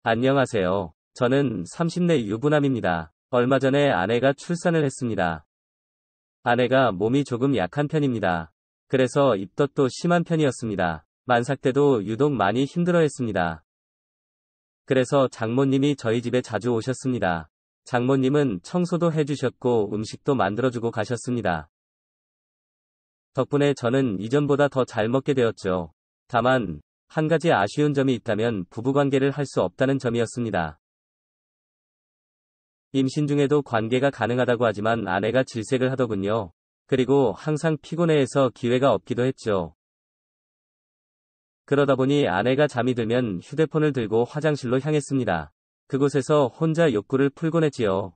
안녕하세요. 저는 30대 유부남입니다. 얼마 전에 아내가 출산을 했습니다. 아내가 몸이 조금 약한 편입니다. 그래서 입덧도 심한 편이었습니다. 만삭 때도 유독 많이 힘들어했습니다. 그래서 장모님이 저희 집에 자주 오셨습니다. 장모님은 청소도 해주셨고 음식도 만들어주고 가셨습니다. 덕분에 저는 이전보다 더 잘 먹게 되었죠. 다만, 한 가지 아쉬운 점이 있다면 부부관계를 할 수 없다는 점이었습니다. 임신 중에도 관계가 가능하다고 하지만 아내가 질색을 하더군요. 그리고 항상 피곤해해서 기회가 없기도 했죠. 그러다 보니 아내가 잠이 들면 휴대폰을 들고 화장실로 향했습니다. 그곳에서 혼자 욕구를 풀곤 했지요.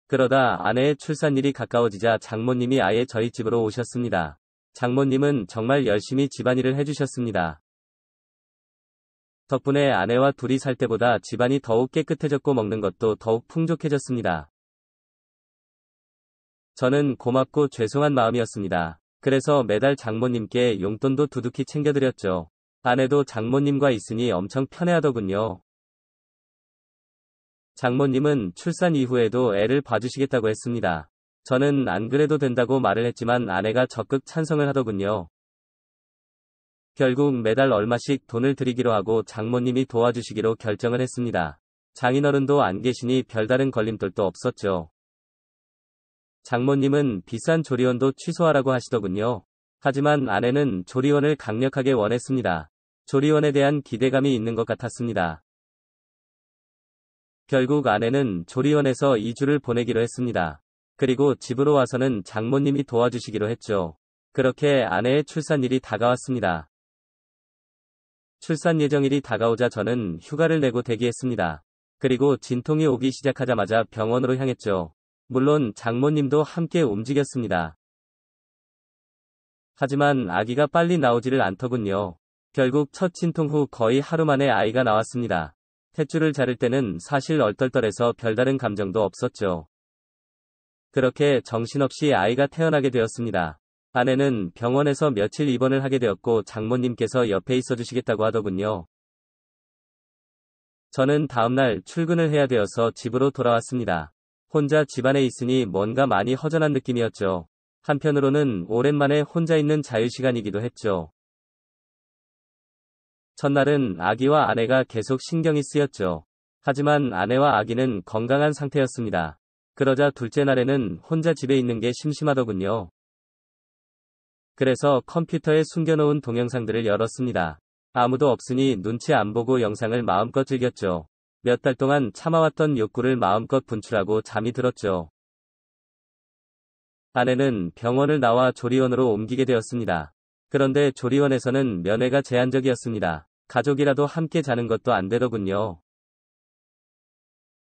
그러다 아내의 출산일이 가까워지자 장모님이 아예 저희 집으로 오셨습니다. 장모님은 정말 열심히 집안일을 해주셨습니다. 덕분에 아내와 둘이 살 때보다 집안이 더욱 깨끗해졌고 먹는 것도 더욱 풍족해졌습니다. 저는 고맙고 죄송한 마음이었습니다. 그래서 매달 장모님께 용돈도 두둑히 챙겨드렸죠. 아내도 장모님과 있으니 엄청 편해하더군요. 장모님은 출산 이후에도 애를 봐주시겠다고 했습니다. 저는 안 그래도 된다고 말을 했지만 아내가 적극 찬성을 하더군요. 결국 매달 얼마씩 돈을 드리기로 하고 장모님이 도와주시기로 결정을 했습니다. 장인어른도 안 계시니 별다른 걸림돌도 없었죠. 장모님은 비싼 조리원도 취소하라고 하시더군요. 하지만 아내는 조리원을 강력하게 원했습니다. 조리원에 대한 기대감이 있는 것 같았습니다. 결국 아내는 조리원에서 2주를 보내기로 했습니다. 그리고 집으로 와서는 장모님이 도와주시기로 했죠. 그렇게 아내의 출산일이 다가왔습니다. 출산 예정일이 다가오자 저는 휴가를 내고 대기했습니다. 그리고 진통이 오기 시작하자마자 병원으로 향했죠. 물론 장모님도 함께 움직였습니다. 하지만 아기가 빨리 나오지를 않더군요. 결국 첫 진통 후 거의 하루 만에 아이가 나왔습니다. 탯줄을 자를 때는 사실 얼떨떨해서 별다른 감정도 없었죠. 그렇게 정신없이 아이가 태어나게 되었습니다. 아내는 병원에서 며칠 입원을 하게 되었고 장모님께서 옆에 있어주시겠다고 하더군요. 저는 다음날 출근을 해야 되어서 집으로 돌아왔습니다. 혼자 집안에 있으니 뭔가 많이 허전한 느낌이었죠. 한편으로는 오랜만에 혼자 있는 자유시간이기도 했죠. 첫날은 아기와 아내가 계속 신경이 쓰였죠. 하지만 아내와 아기는 건강한 상태였습니다. 그러자 둘째 날에는 혼자 집에 있는 게 심심하더군요. 그래서 컴퓨터에 숨겨놓은 동영상들을 열었습니다. 아무도 없으니 눈치 안 보고 영상을 마음껏 즐겼죠. 몇 달 동안 참아왔던 욕구를 마음껏 분출하고 잠이 들었죠. 아내는 병원을 나와 조리원으로 옮기게 되었습니다. 그런데 조리원에서는 면회가 제한적이었습니다. 가족이라도 함께 자는 것도 안 되더군요.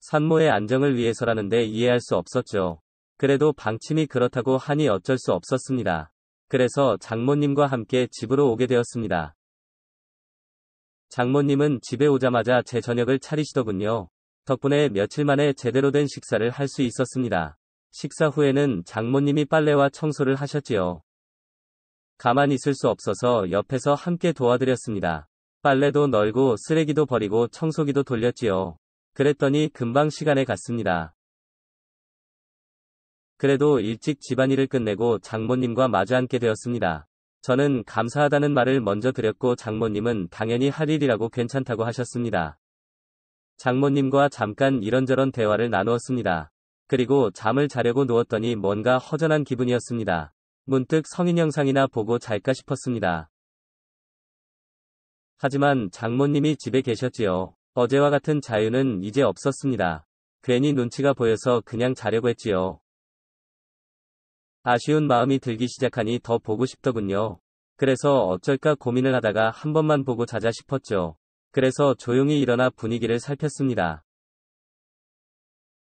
산모의 안정을 위해서라는데 이해할 수 없었죠. 그래도 방침이 그렇다고 하니 어쩔 수 없었습니다. 그래서 장모님과 함께 집으로 오게 되었습니다. 장모님은 집에 오자마자 제 저녁을 차리시더군요. 덕분에 며칠 만에 제대로 된 식사를 할 수 있었습니다. 식사 후에는 장모님이 빨래와 청소를 하셨지요. 가만히 있을 수 없어서 옆에서 함께 도와드렸습니다. 빨래도 널고 쓰레기도 버리고 청소기도 돌렸지요. 그랬더니 금방 시간에 갔습니다. 그래도 일찍 집안일을 끝내고 장모님과 마주 앉게 되었습니다. 저는 감사하다는 말을 먼저 드렸고 장모님은 당연히 할 일이라고 괜찮다고 하셨습니다. 장모님과 잠깐 이런저런 대화를 나누었습니다. 그리고 잠을 자려고 누웠더니 뭔가 허전한 기분이었습니다. 문득 성인 영상이나 보고 잘까 싶었습니다. 하지만 장모님이 집에 계셨지요. 어제와 같은 자유는 이제 없었습니다. 괜히 눈치가 보여서 그냥 자려고 했지요. 아쉬운 마음이 들기 시작하니 더 보고 싶더군요. 그래서 어쩔까 고민을 하다가 한 번만 보고 자자 싶었죠. 그래서 조용히 일어나 분위기를 살폈습니다.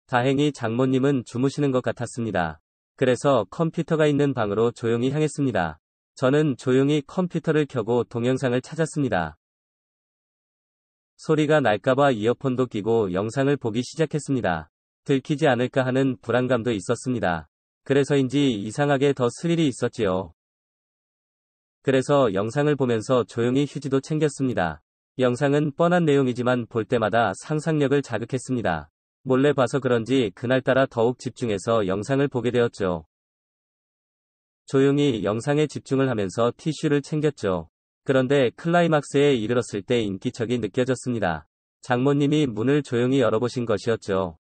다행히 장모님은 주무시는 것 같았습니다. 그래서 컴퓨터가 있는 방으로 조용히 향했습니다. 저는 조용히 컴퓨터를 켜고 동영상을 찾았습니다. 소리가 날까봐 이어폰도 끼고 영상을 보기 시작했습니다. 들키지 않을까 하는 불안감도 있었습니다. 그래서인지 이상하게 더 스릴이 있었지요. 그래서 영상을 보면서 조용히 휴지도 챙겼습니다. 영상은 뻔한 내용이지만 볼 때마다 상상력을 자극했습니다. 몰래 봐서 그런지 그날따라 더욱 집중해서 영상을 보게 되었죠. 조용히 영상에 집중을 하면서 티슈를 챙겼죠. 그런데 클라이막스에 이르렀을 때 인기척이 느껴졌습니다. 장모님이 문을 조용히 열어보신 것이었죠.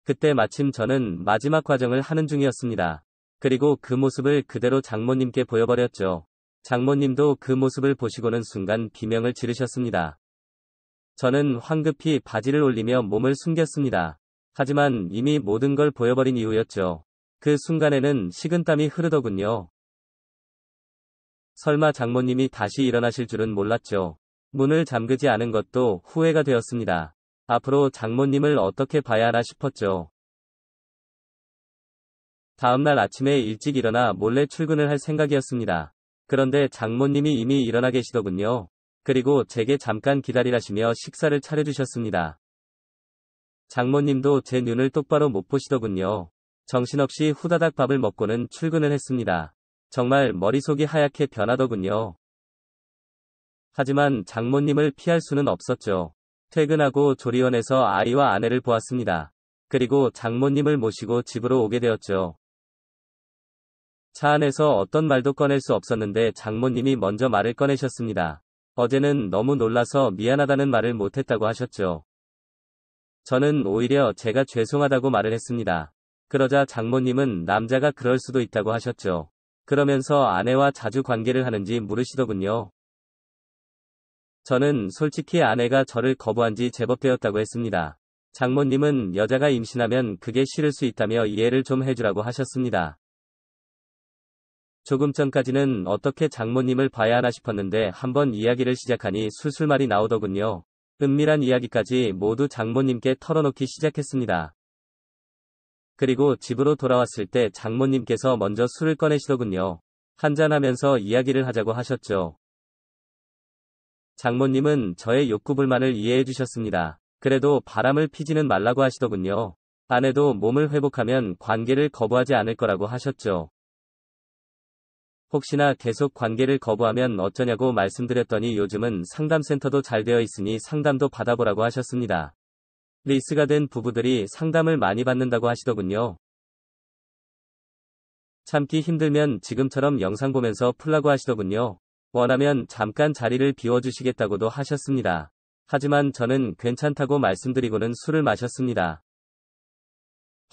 그때 마침 저는 마지막 과정을 하는 중이었습니다. 그리고 그 모습을 그대로 장모님께 보여버렸죠. 장모님도 그 모습을 보시고는 순간 비명을 지르셨습니다. 저는 황급히 바지를 올리며 몸을 숨겼습니다. 하지만 이미 모든 걸 보여버린 이유였죠. 그 순간에는 식은땀이 흐르더군요. 설마 장모님이 다시 일어나실 줄은 몰랐죠. 문을 잠그지 않은 것도 후회가 되었습니다. 앞으로 장모님을 어떻게 봐야 하나 싶었죠. 다음날 아침에 일찍 일어나 몰래 출근을 할 생각이었습니다. 그런데 장모님이 이미 일어나 계시더군요. 그리고 제게 잠깐 기다리라시며 식사를 차려주셨습니다. 장모님도 제 눈을 똑바로 못 보시더군요. 정신없이 후다닥 밥을 먹고는 출근을 했습니다. 정말 머릿속이 하얗게 변하더군요. 하지만 장모님을 피할 수는 없었죠. 퇴근하고 조리원에서 아이와 아내를 보았습니다. 그리고 장모님을 모시고 집으로 오게 되었죠. 차 안에서 어떤 말도 꺼낼 수 없었는데 장모님이 먼저 말을 꺼내셨습니다. 어제는 너무 놀라서 미안하다는 말을 못했다고 하셨죠. 저는 오히려 제가 죄송하다고 말을 했습니다. 그러자 장모님은 남자가 그럴 수도 있다고 하셨죠. 그러면서 아내와 자주 관계를 하는지 물으시더군요. 저는 솔직히 아내가 저를 거부한 지 제법 되었다고 했습니다. 장모님은 여자가 임신하면 그게 싫을 수 있다며 이해를 좀 해주라고 하셨습니다. 조금 전까지는 어떻게 장모님을 봐야 하나 싶었는데 한번 이야기를 시작하니 술술말이 나오더군요. 은밀한 이야기까지 모두 장모님께 털어놓기 시작했습니다. 그리고 집으로 돌아왔을 때 장모님께서 먼저 술을 꺼내시더군요. 한잔하면서 이야기를 하자고 하셨죠. 장모님은 저의 욕구불만을 이해해 주셨습니다. 그래도 바람을 피지는 말라고 하시더군요. 아내도 몸을 회복하면 관계를 거부하지 않을 거라고 하셨죠. 혹시나 계속 관계를 거부하면 어쩌냐고 말씀드렸더니 요즘은 상담센터도 잘 되어 있으니 상담도 받아보라고 하셨습니다. 리스가 된 부부들이 상담을 많이 받는다고 하시더군요. 참기 힘들면 지금처럼 영상 보면서 풀라고 하시더군요. 원하면 잠깐 자리를 비워주시겠다고도 하셨습니다. 하지만 저는 괜찮다고 말씀드리고는 술을 마셨습니다.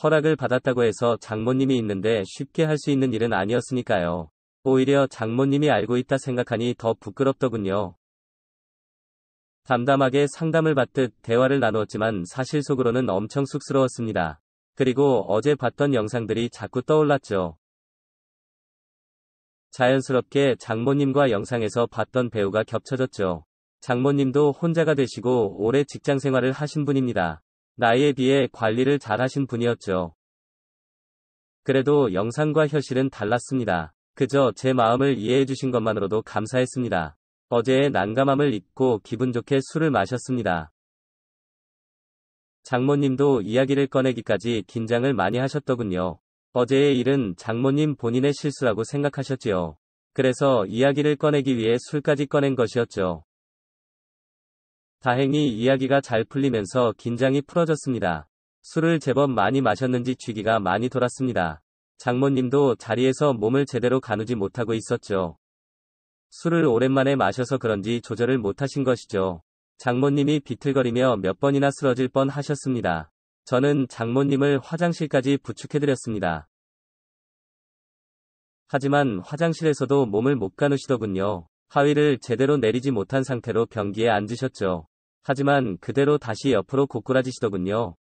허락을 받았다고 해서 장모님이 있는데 쉽게 할 수 있는 일은 아니었으니까요. 오히려 장모님이 알고 있다 생각하니 더 부끄럽더군요. 담담하게 상담을 받듯 대화를 나누었지만 사실 속으로는 엄청 쑥스러웠습니다. 그리고 어제 봤던 영상들이 자꾸 떠올랐죠. 자연스럽게 장모님과 영상에서 봤던 배우가 겹쳐졌죠. 장모님도 혼자가 되시고 오래 직장 생활을 하신 분입니다. 나이에 비해 관리를 잘 하신 분이었죠. 그래도 영상과 현실은 달랐습니다. 그저 제 마음을 이해해 주신 것만으로도 감사했습니다. 어제의 난감함을 잊고 기분 좋게 술을 마셨습니다. 장모님도 이야기를 꺼내기까지 긴장을 많이 하셨더군요. 어제의 일은 장모님 본인의 실수라고 생각하셨지요. 그래서 이야기를 꺼내기 위해 술까지 꺼낸 것이었죠. 다행히 이야기가 잘 풀리면서 긴장이 풀어졌습니다. 술을 제법 많이 마셨는지 취기가 많이 돌았습니다. 장모님도 자리에서 몸을 제대로 가누지 못하고 있었죠. 술을 오랜만에 마셔서 그런지 조절을 못하신 것이죠. 장모님이 비틀거리며 몇 번이나 쓰러질 뻔 하셨습니다. 저는 장모님을 화장실까지 부축해드렸습니다. 하지만 화장실에서도 몸을 못 가누시더군요. 하위를 제대로 내리지 못한 상태로 변기에 앉으셨죠. 하지만 그대로 다시 옆으로 고꾸라지시더군요.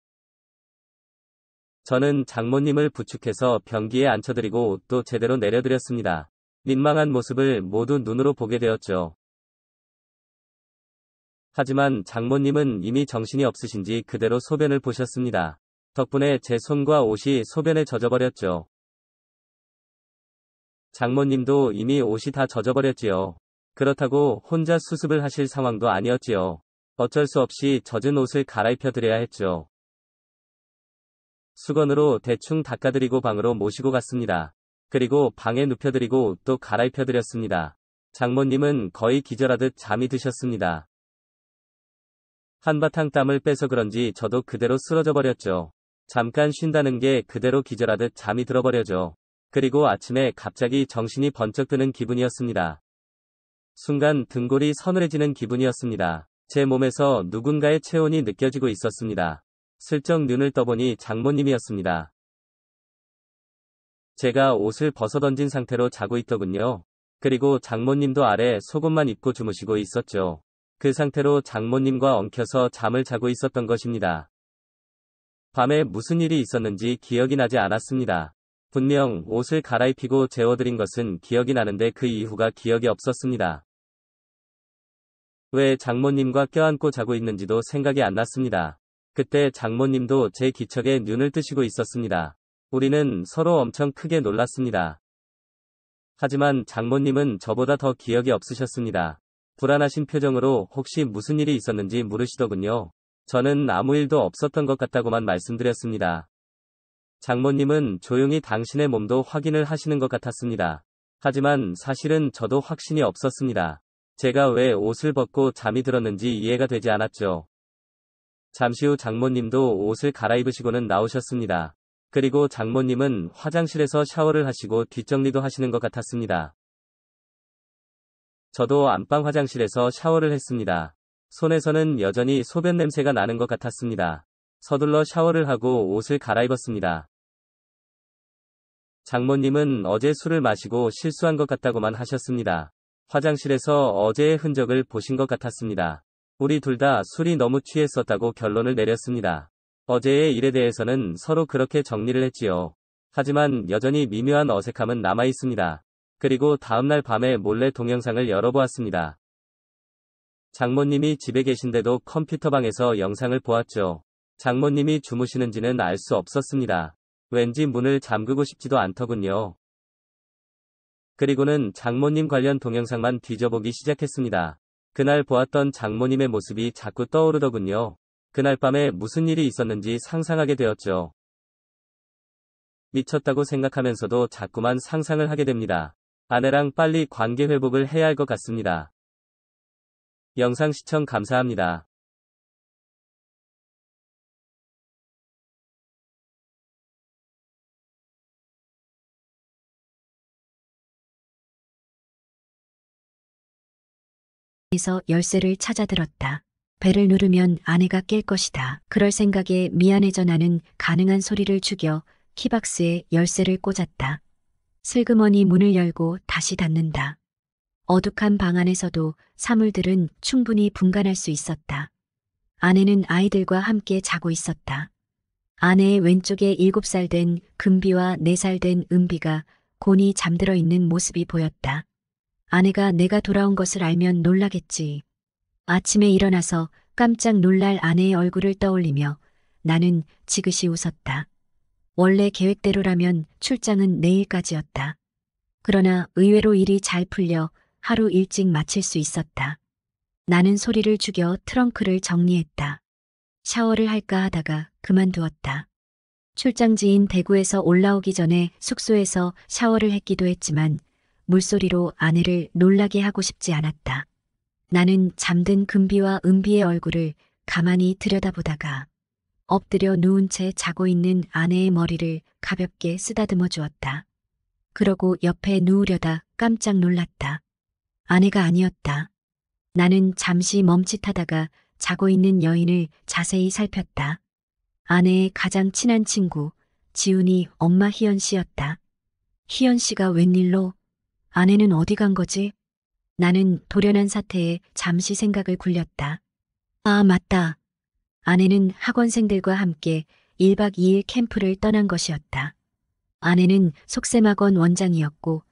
저는 장모님을 부축해서 변기에 앉혀드리고 옷도 제대로 내려드렸습니다. 민망한 모습을 모두 눈으로 보게 되었죠. 하지만 장모님은 이미 정신이 없으신지 그대로 소변을 보셨습니다. 덕분에 제 손과 옷이 소변에 젖어버렸죠. 장모님도 이미 옷이 다 젖어버렸지요. 그렇다고 혼자 수습을 하실 상황도 아니었지요. 어쩔 수 없이 젖은 옷을 갈아입혀 드려야 했죠. 수건으로 대충 닦아드리고 방으로 모시고 갔습니다. 그리고 방에 눕혀드리고 옷도 갈아입혀드렸습니다. 장모님은 거의 기절하듯 잠이 드셨습니다. 한바탕 땀을 빼서 그런지 저도 그대로 쓰러져 버렸죠. 잠깐 쉰다는 게 그대로 기절하듯 잠이 들어버려죠. 그리고 아침에 갑자기 정신이 번쩍 드는 기분이었습니다. 순간 등골이 서늘해지는 기분이었습니다. 제 몸에서 누군가의 체온이 느껴지고 있었습니다. 슬쩍 눈을 떠보니 장모님이었습니다. 제가 옷을 벗어던진 상태로 자고 있더군요. 그리고 장모님도 아래 속옷만 입고 주무시고 있었죠. 그 상태로 장모님과 엉켜서 잠을 자고 있었던 것입니다. 밤에 무슨 일이 있었는지 기억이 나지 않았습니다. 분명 옷을 갈아입히고 재워드린 것은 기억이 나는데 그 이후가 기억이 없었습니다. 왜 장모님과 껴안고 자고 있는지도 생각이 안 났습니다. 그때 장모님도 제 기척에 눈을 뜨시고 있었습니다. 우리는 서로 엄청 크게 놀랐습니다. 하지만 장모님은 저보다 더 기억이 없으셨습니다. 불안하신 표정으로 혹시 무슨 일이 있었는지 물으시더군요. 저는 아무 일도 없었던 것 같다고만 말씀드렸습니다. 장모님은 조용히 당신의 몸도 확인을 하시는 것 같았습니다. 하지만 사실은 저도 확신이 없었습니다. 제가 왜 옷을 벗고 잠이 들었는지 이해가 되지 않았죠. 잠시 후 장모님도 옷을 갈아입으시고는 나오셨습니다. 그리고 장모님은 화장실에서 샤워를 하시고 뒷정리도 하시는 것 같았습니다. 저도 안방 화장실에서 샤워를 했습니다. 손에서는 여전히 소변 냄새가 나는 것 같았습니다. 서둘러 샤워를 하고 옷을 갈아입었습니다. 장모님은 어제 술을 마시고 실수한 것 같다고만 하셨습니다. 화장실에서 어제의 흔적을 보신 것 같았습니다. 우리 둘 다 술이 너무 취했었다고 결론을 내렸습니다. 어제의 일에 대해서는 서로 그렇게 정리를 했지요. 하지만 여전히 미묘한 어색함은 남아 있습니다. 그리고 다음날 밤에 몰래 동영상을 열어보았습니다. 장모님이 집에 계신데도 컴퓨터방에서 영상을 보았죠. 장모님이 주무시는지는 알 수 없었습니다. 왠지 문을 잠그고 싶지도 않더군요. 그리고는 장모님 관련 동영상만 뒤져보기 시작했습니다. 그날 보았던 장모님의 모습이 자꾸 떠오르더군요. 그날 밤에 무슨 일이 있었는지 상상하게 되었죠. 미쳤다고 생각하면서도 자꾸만 상상을 하게 됩니다. 아내랑 빨리 관계 회복을 해야 할 것 같습니다. 영상 시청 감사합니다. 에서 열쇠를 찾아들었다. 벨을 누르면 아내가 깰 것이다. 그럴 생각에 미안해져 나는 가능한 소리를 죽여 키박스에 열쇠를 꽂았다. 슬그머니 문을 열고 다시 닫는다. 어둑한 방 안에서도 사물들은 충분히 분간할 수 있었다. 아내는 아이들과 함께 자고 있었다. 아내의 왼쪽에 7살 된 금비와 4살 된 은비가 곤히 잠들어 있는 모습이 보였다. 아내가 내가 돌아온 것을 알면 놀라겠지. 아침에 일어나서 깜짝 놀랄 아내의 얼굴을 떠올리며 나는 지그시 웃었다. 원래 계획대로라면 출장은 내일까지였다. 그러나 의외로 일이 잘 풀려 하루 일찍 마칠 수 있었다. 나는 소리를 죽여 트렁크를 정리했다. 샤워를 할까 하다가 그만두었다. 출장지인 대구에서 올라오기 전에 숙소에서 샤워를 했기도 했지만 물소리로 아내를 놀라게 하고 싶지 않았다. 나는 잠든 금비와 은비의 얼굴을 가만히 들여다보다가 엎드려 누운 채 자고 있는 아내의 머리를 가볍게 쓰다듬어 주었다. 그러고 옆에 누우려다 깜짝 놀랐다. 아내가 아니었다. 나는 잠시 멈칫하다가 자고 있는 여인을 자세히 살폈다. 아내의 가장 친한 친구, 지훈이 엄마 희연 씨였다. 희연 씨가 웬일로? 아내는 어디 간 거지? 나는 돌연한 사태에 잠시 생각을 굴렸다. 아, 맞다. 아내는 학원생들과 함께 1박 2일 캠프를 떠난 것이었다. 아내는 속셈학원 원장이었고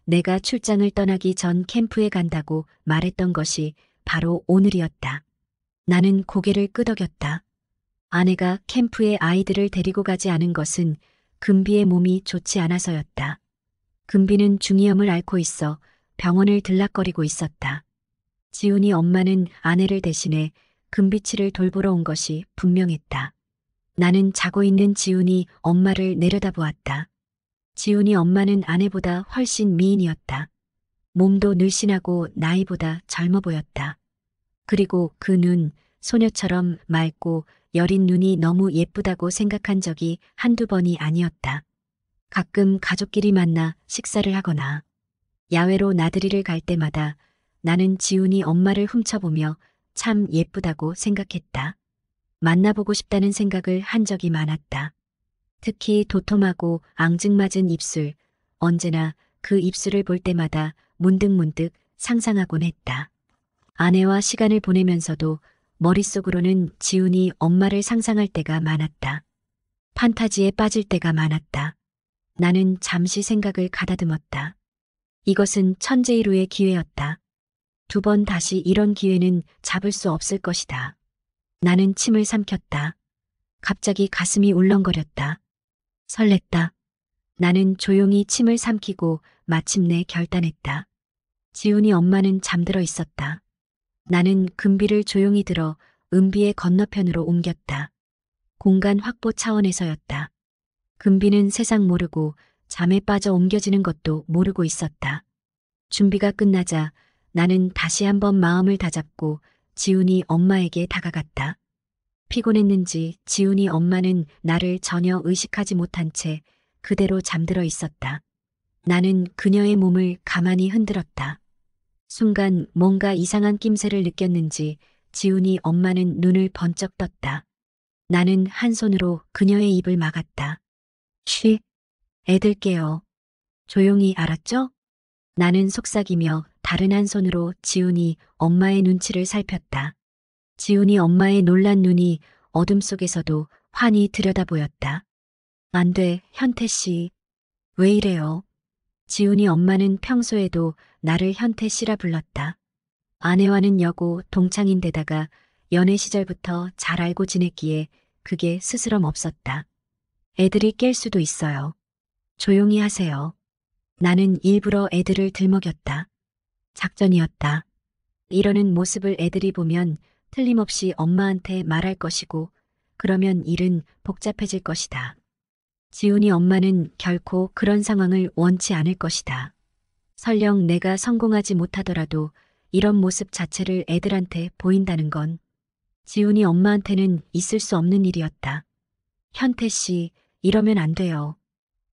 내가 출장을 떠나기 전 캠프에 간다고 말했던 것이 바로 오늘이었다. 나는 고개를 끄덕였다. 아내가 캠프에 아이들을 데리고 가지 않은 것은 금비의 몸이 좋지 않아서였다. 금비는 중이염을 앓고 있어 병원을 들락거리고 있었다. 지훈이 엄마는 아내를 대신해 금비치를 돌보러 온 것이 분명했다. 나는 자고 있는 지훈이 엄마를 내려다보았다. 지훈이 엄마는 아내보다 훨씬 미인이었다. 몸도 늘씬하고 나이보다 젊어 보였다. 그리고 그 눈, 소녀처럼 맑고 여린 눈이 너무 예쁘다고 생각한 적이 한두 번이 아니었다. 가끔 가족끼리 만나 식사를 하거나 야외로 나들이를 갈 때마다 나는 지훈이 엄마를 훔쳐보며 참 예쁘다고 생각했다. 만나보고 싶다는 생각을 한 적이 많았다. 특히 도톰하고 앙증맞은 입술, 언제나 그 입술을 볼 때마다 문득문득 상상하곤 했다. 아내와 시간을 보내면서도 머릿속으로는 지훈이 엄마를 상상할 때가 많았다. 판타지에 빠질 때가 많았다. 나는 잠시 생각을 가다듬었다. 이것은 천재일우의 기회였다. 2번 다시 이런 기회는 잡을 수 없을 것이다. 나는 침을 삼켰다. 갑자기 가슴이 울렁거렸다. 설렜다. 나는 조용히 침을 삼키고 마침내 결단했다. 지훈이 엄마는 잠들어 있었다. 나는 금비를 조용히 들어 은비의 건너편으로 옮겼다. 공간 확보 차원에서였다. 금비는 세상 모르고 잠에 빠져 옮겨지는 것도 모르고 있었다. 준비가 끝나자 나는 다시 한번 마음을 다잡고 지훈이 엄마에게 다가갔다. 피곤했는지 지훈이 엄마는 나를 전혀 의식하지 못한 채 그대로 잠들어 있었다. 나는 그녀의 몸을 가만히 흔들었다. 순간 뭔가 이상한 낌새를 느꼈는지 지훈이 엄마는 눈을 번쩍 떴다. 나는 한 손으로 그녀의 입을 막았다. 쉬, 애들 깨요. 조용히 알았죠? 나는 속삭이며 다른 한 손으로 지훈이 엄마의 눈치를 살폈다. 지훈이 엄마의 놀란 눈이 어둠 속에서도 환히 들여다보였다. 안 돼, 현태 씨. 왜 이래요? 지훈이 엄마는 평소에도 나를 현태 씨라 불렀다. 아내와는 여고 동창인데다가 연애 시절부터 잘 알고 지냈기에 그게 스스럼 없었다. 애들이 깰 수도 있어요. 조용히 하세요. 나는 일부러 애들을 들먹였다. 작전이었다. 이러는 모습을 애들이 보면 틀림없이 엄마한테 말할 것이고 그러면 일은 복잡해질 것이다. 지훈이 엄마는 결코 그런 상황을 원치 않을 것이다. 설령 내가 성공하지 못하더라도 이런 모습 자체를 애들한테 보인다는 건 지훈이 엄마한테는 있을 수 없는 일이었다. 현태 씨, 이러면 안 돼요.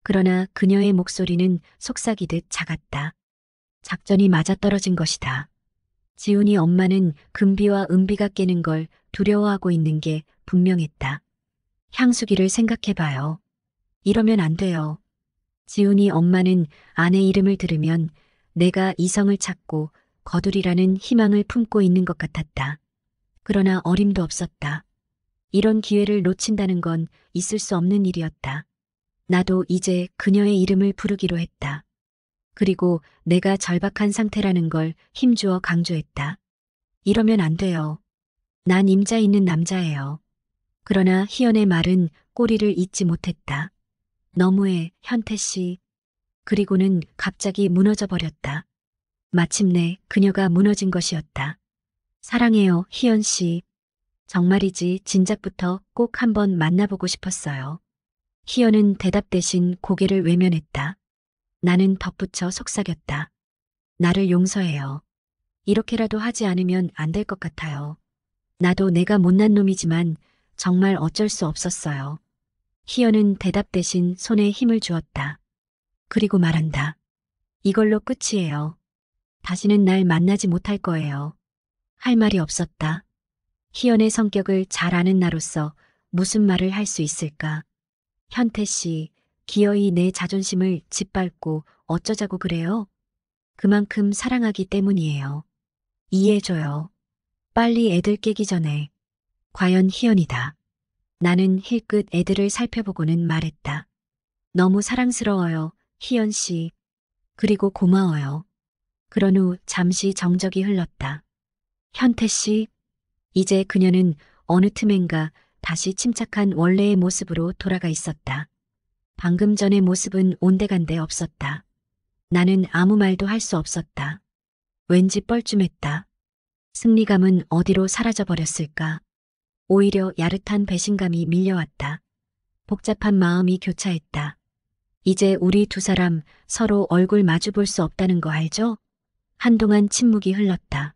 그러나 그녀의 목소리는 속삭이듯 작았다. 작전이 맞아떨어진 것이다. 지훈이 엄마는 금비와 은비가 깨는 걸 두려워하고 있는 게 분명했다. 향수기를 생각해봐요. 이러면 안 돼요. 지훈이 엄마는 아내 이름을 들으면 내가 이성을 찾고 거두리라는 희망을 품고 있는 것 같았다. 그러나 어림도 없었다. 이런 기회를 놓친다는 건 있을 수 없는 일이었다. 나도 이제 그녀의 이름을 부르기로 했다. 그리고 내가 절박한 상태라는 걸 힘주어 강조했다. 이러면 안 돼요. 난 임자 있는 남자예요. 그러나 희연의 말은 꼬리를 잇지 못했다. 너무해, 현태 씨. 그리고는 갑자기 무너져 버렸다. 마침내 그녀가 무너진 것이었다. 사랑해요, 희연 씨. 정말이지 진작부터 꼭 한번 만나보고 싶었어요. 희연은 대답 대신 고개를 외면했다. 나는 덧붙여 속삭였다. 나를 용서해요. 이렇게라도 하지 않으면 안 될 것 같아요. 나도 내가 못난 놈이지만 정말 어쩔 수 없었어요. 희연은 대답 대신 손에 힘을 주었다. 그리고 말한다. 이걸로 끝이에요. 다시는 날 만나지 못할 거예요. 할 말이 없었다. 희연의 성격을 잘 아는 나로서 무슨 말을 할 수 있을까? 현태 씨, 기어이 내 자존심을 짓밟고 어쩌자고 그래요? 그만큼 사랑하기 때문이에요. 이해해줘요. 빨리 애들 깨기 전에. 과연 희연이다. 나는 힐끗 애들을 살펴보고는 말했다. 너무 사랑스러워요, 희연 씨. 그리고 고마워요. 그런 후 잠시 정적이 흘렀다. 현태 씨. 이제 그녀는 어느 틈엔가 다시 침착한 원래의 모습으로 돌아가 있었다. 방금 전의 모습은 온데간데 없었다. 나는 아무 말도 할 수 없었다. 왠지 뻘쭘했다. 승리감은 어디로 사라져버렸을까? 오히려 야릇한 배신감이 밀려왔다. 복잡한 마음이 교차했다. 이제 우리 두 사람 서로 얼굴 마주 볼 수 없다는 거 알죠? 한동안 침묵이 흘렀다.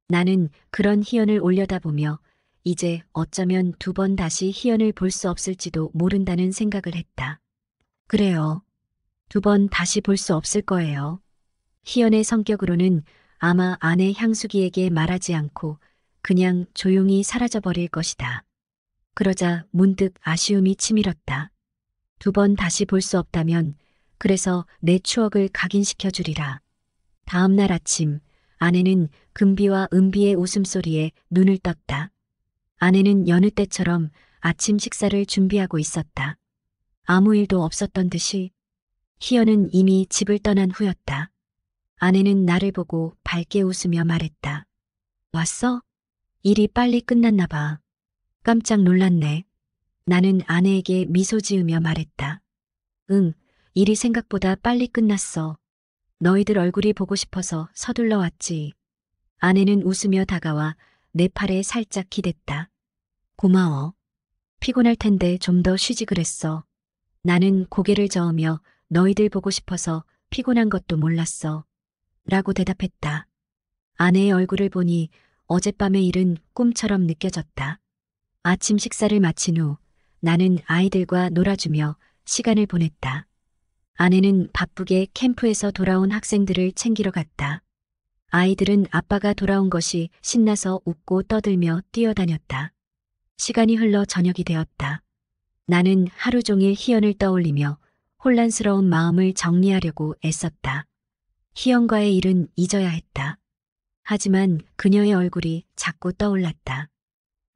나는 그런 희연을 올려다보며 이제 어쩌면 2번 다시 희연을 볼 수 없을지도 모른다는 생각을 했다. 그래요. 2번 다시 볼 수 없을 거예요. 희연의 성격으로는 아마 아내 향수기에게 말하지 않고 그냥 조용히 사라져버릴 것이다. 그러자 문득 아쉬움이 치밀었다. 2번 다시 볼 수 없다면 그래서 내 추억을 각인시켜 주리라. 다음 날 아침 아내는 금비와 은비의 웃음소리에 눈을 떴다. 아내는 여느 때처럼 아침 식사를 준비하고 있었다. 아무 일도 없었던 듯이. 희연은 이미 집을 떠난 후였다. 아내는 나를 보고 밝게 웃으며 말했다. 왔어? 일이 빨리 끝났나 봐. 깜짝 놀랐네. 나는 아내에게 미소 지으며 말했다. 응, 일이 생각보다 빨리 끝났어. 너희들 얼굴이 보고 싶어서 서둘러 왔지. 아내는 웃으며 다가와 내 팔에 살짝 기댔다. 고마워. 피곤할 텐데 좀 더 쉬지 그랬어. 나는 고개를 저으며 너희들 보고 싶어서 피곤한 것도 몰랐어. 라고 대답했다. 아내의 얼굴을 보니 어젯밤의 일은 꿈처럼 느껴졌다. 아침 식사를 마친 후 나는 아이들과 놀아주며 시간을 보냈다. 아내는 바쁘게 캠프에서 돌아온 학생들을 챙기러 갔다. 아이들은 아빠가 돌아온 것이 신나서 웃고 떠들며 뛰어다녔다. 시간이 흘러 저녁이 되었다. 나는 하루 종일 희연을 떠올리며 혼란스러운 마음을 정리하려고 애썼다. 희연과의 일은 잊어야 했다. 하지만 그녀의 얼굴이 자꾸 떠올랐다.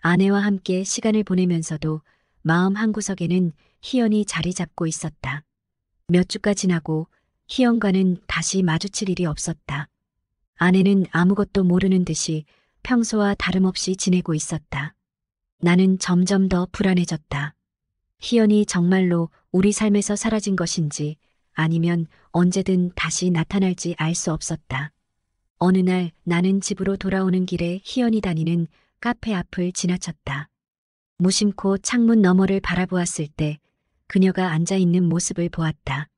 아내와 함께 시간을 보내면서도 마음 한구석에는 희연이 자리 잡고 있었다. 몇 주가 지나고 희연과는 다시 마주칠 일이 없었다. 아내는 아무것도 모르는 듯이 평소와 다름없이 지내고 있었다. 나는 점점 더 불안해졌다. 희연이 정말로 우리 삶에서 사라진 것인지 아니면 언제든 다시 나타날지 알 수 없었다. 어느 날 나는 집으로 돌아오는 길에 희연이 다니는 카페 앞을 지나쳤다. 무심코 창문 너머를 바라보았을 때 그녀가 앉아있는 모습을 보았다.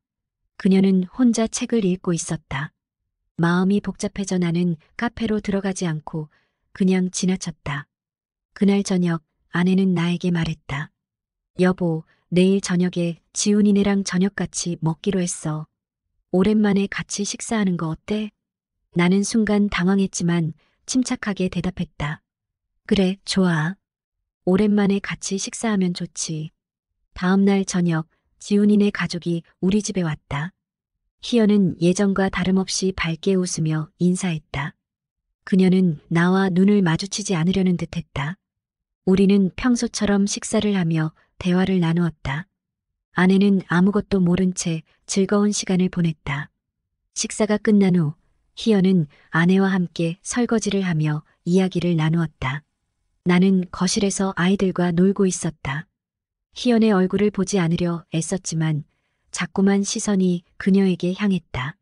그녀는 혼자 책을 읽고 있었다. 마음이 복잡해져 나는 카페로 들어가지 않고 그냥 지나쳤다. 그날 저녁 아내는 나에게 말했다. 여보, 내일 저녁에 지훈이네랑 저녁 같이 먹기로 했어. 오랜만에 같이 식사하는 거 어때? 나는 순간 당황했지만 침착하게 대답했다. 그래, 좋아. 오랜만에 같이 식사하면 좋지. 다음 날 저녁 지훈이네 가족이 우리 집에 왔다. 희연은 예전과 다름없이 밝게 웃으며 인사했다. 그녀는 나와 눈을 마주치지 않으려는 듯했다. 우리는 평소처럼 식사를 하며 대화를 나누었다. 아내는 아무것도 모른 채 즐거운 시간을 보냈다. 식사가 끝난 후 희연은 아내와 함께 설거지를 하며 이야기를 나누었다. 나는 거실에서 아이들과 놀고 있었다. 희연의 얼굴을 보지 않으려 애썼지만 자꾸만 시선이 그녀에게 향했다.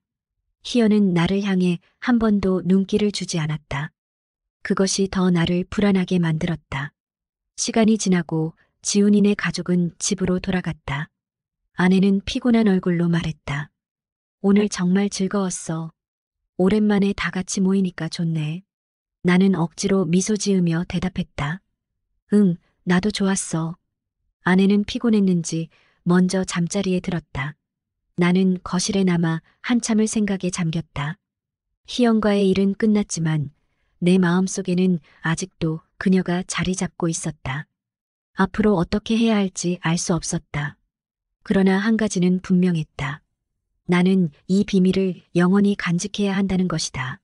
희연은 나를 향해 한 번도 눈길을 주지 않았다. 그것이 더 나를 불안하게 만들었다. 시간이 지나고 지훈이네 가족은 집으로 돌아갔다. 아내는 피곤한 얼굴로 말했다. 오늘 정말 즐거웠어. 오랜만에 다 같이 모이니까 좋네. 나는 억지로 미소 지으며 대답했다. 응, 나도 좋았어. 아내는 피곤했는지 먼저 잠자리에 들었다. 나는 거실에 남아 한참을 생각에 잠겼다. 희연과의 일은 끝났지만 내 마음속에는 아직도 그녀가 자리 잡고 있었다. 앞으로 어떻게 해야 할지 알 수 없었다. 그러나 한 가지는 분명했다. 나는 이 비밀을 영원히 간직해야 한다는 것이다.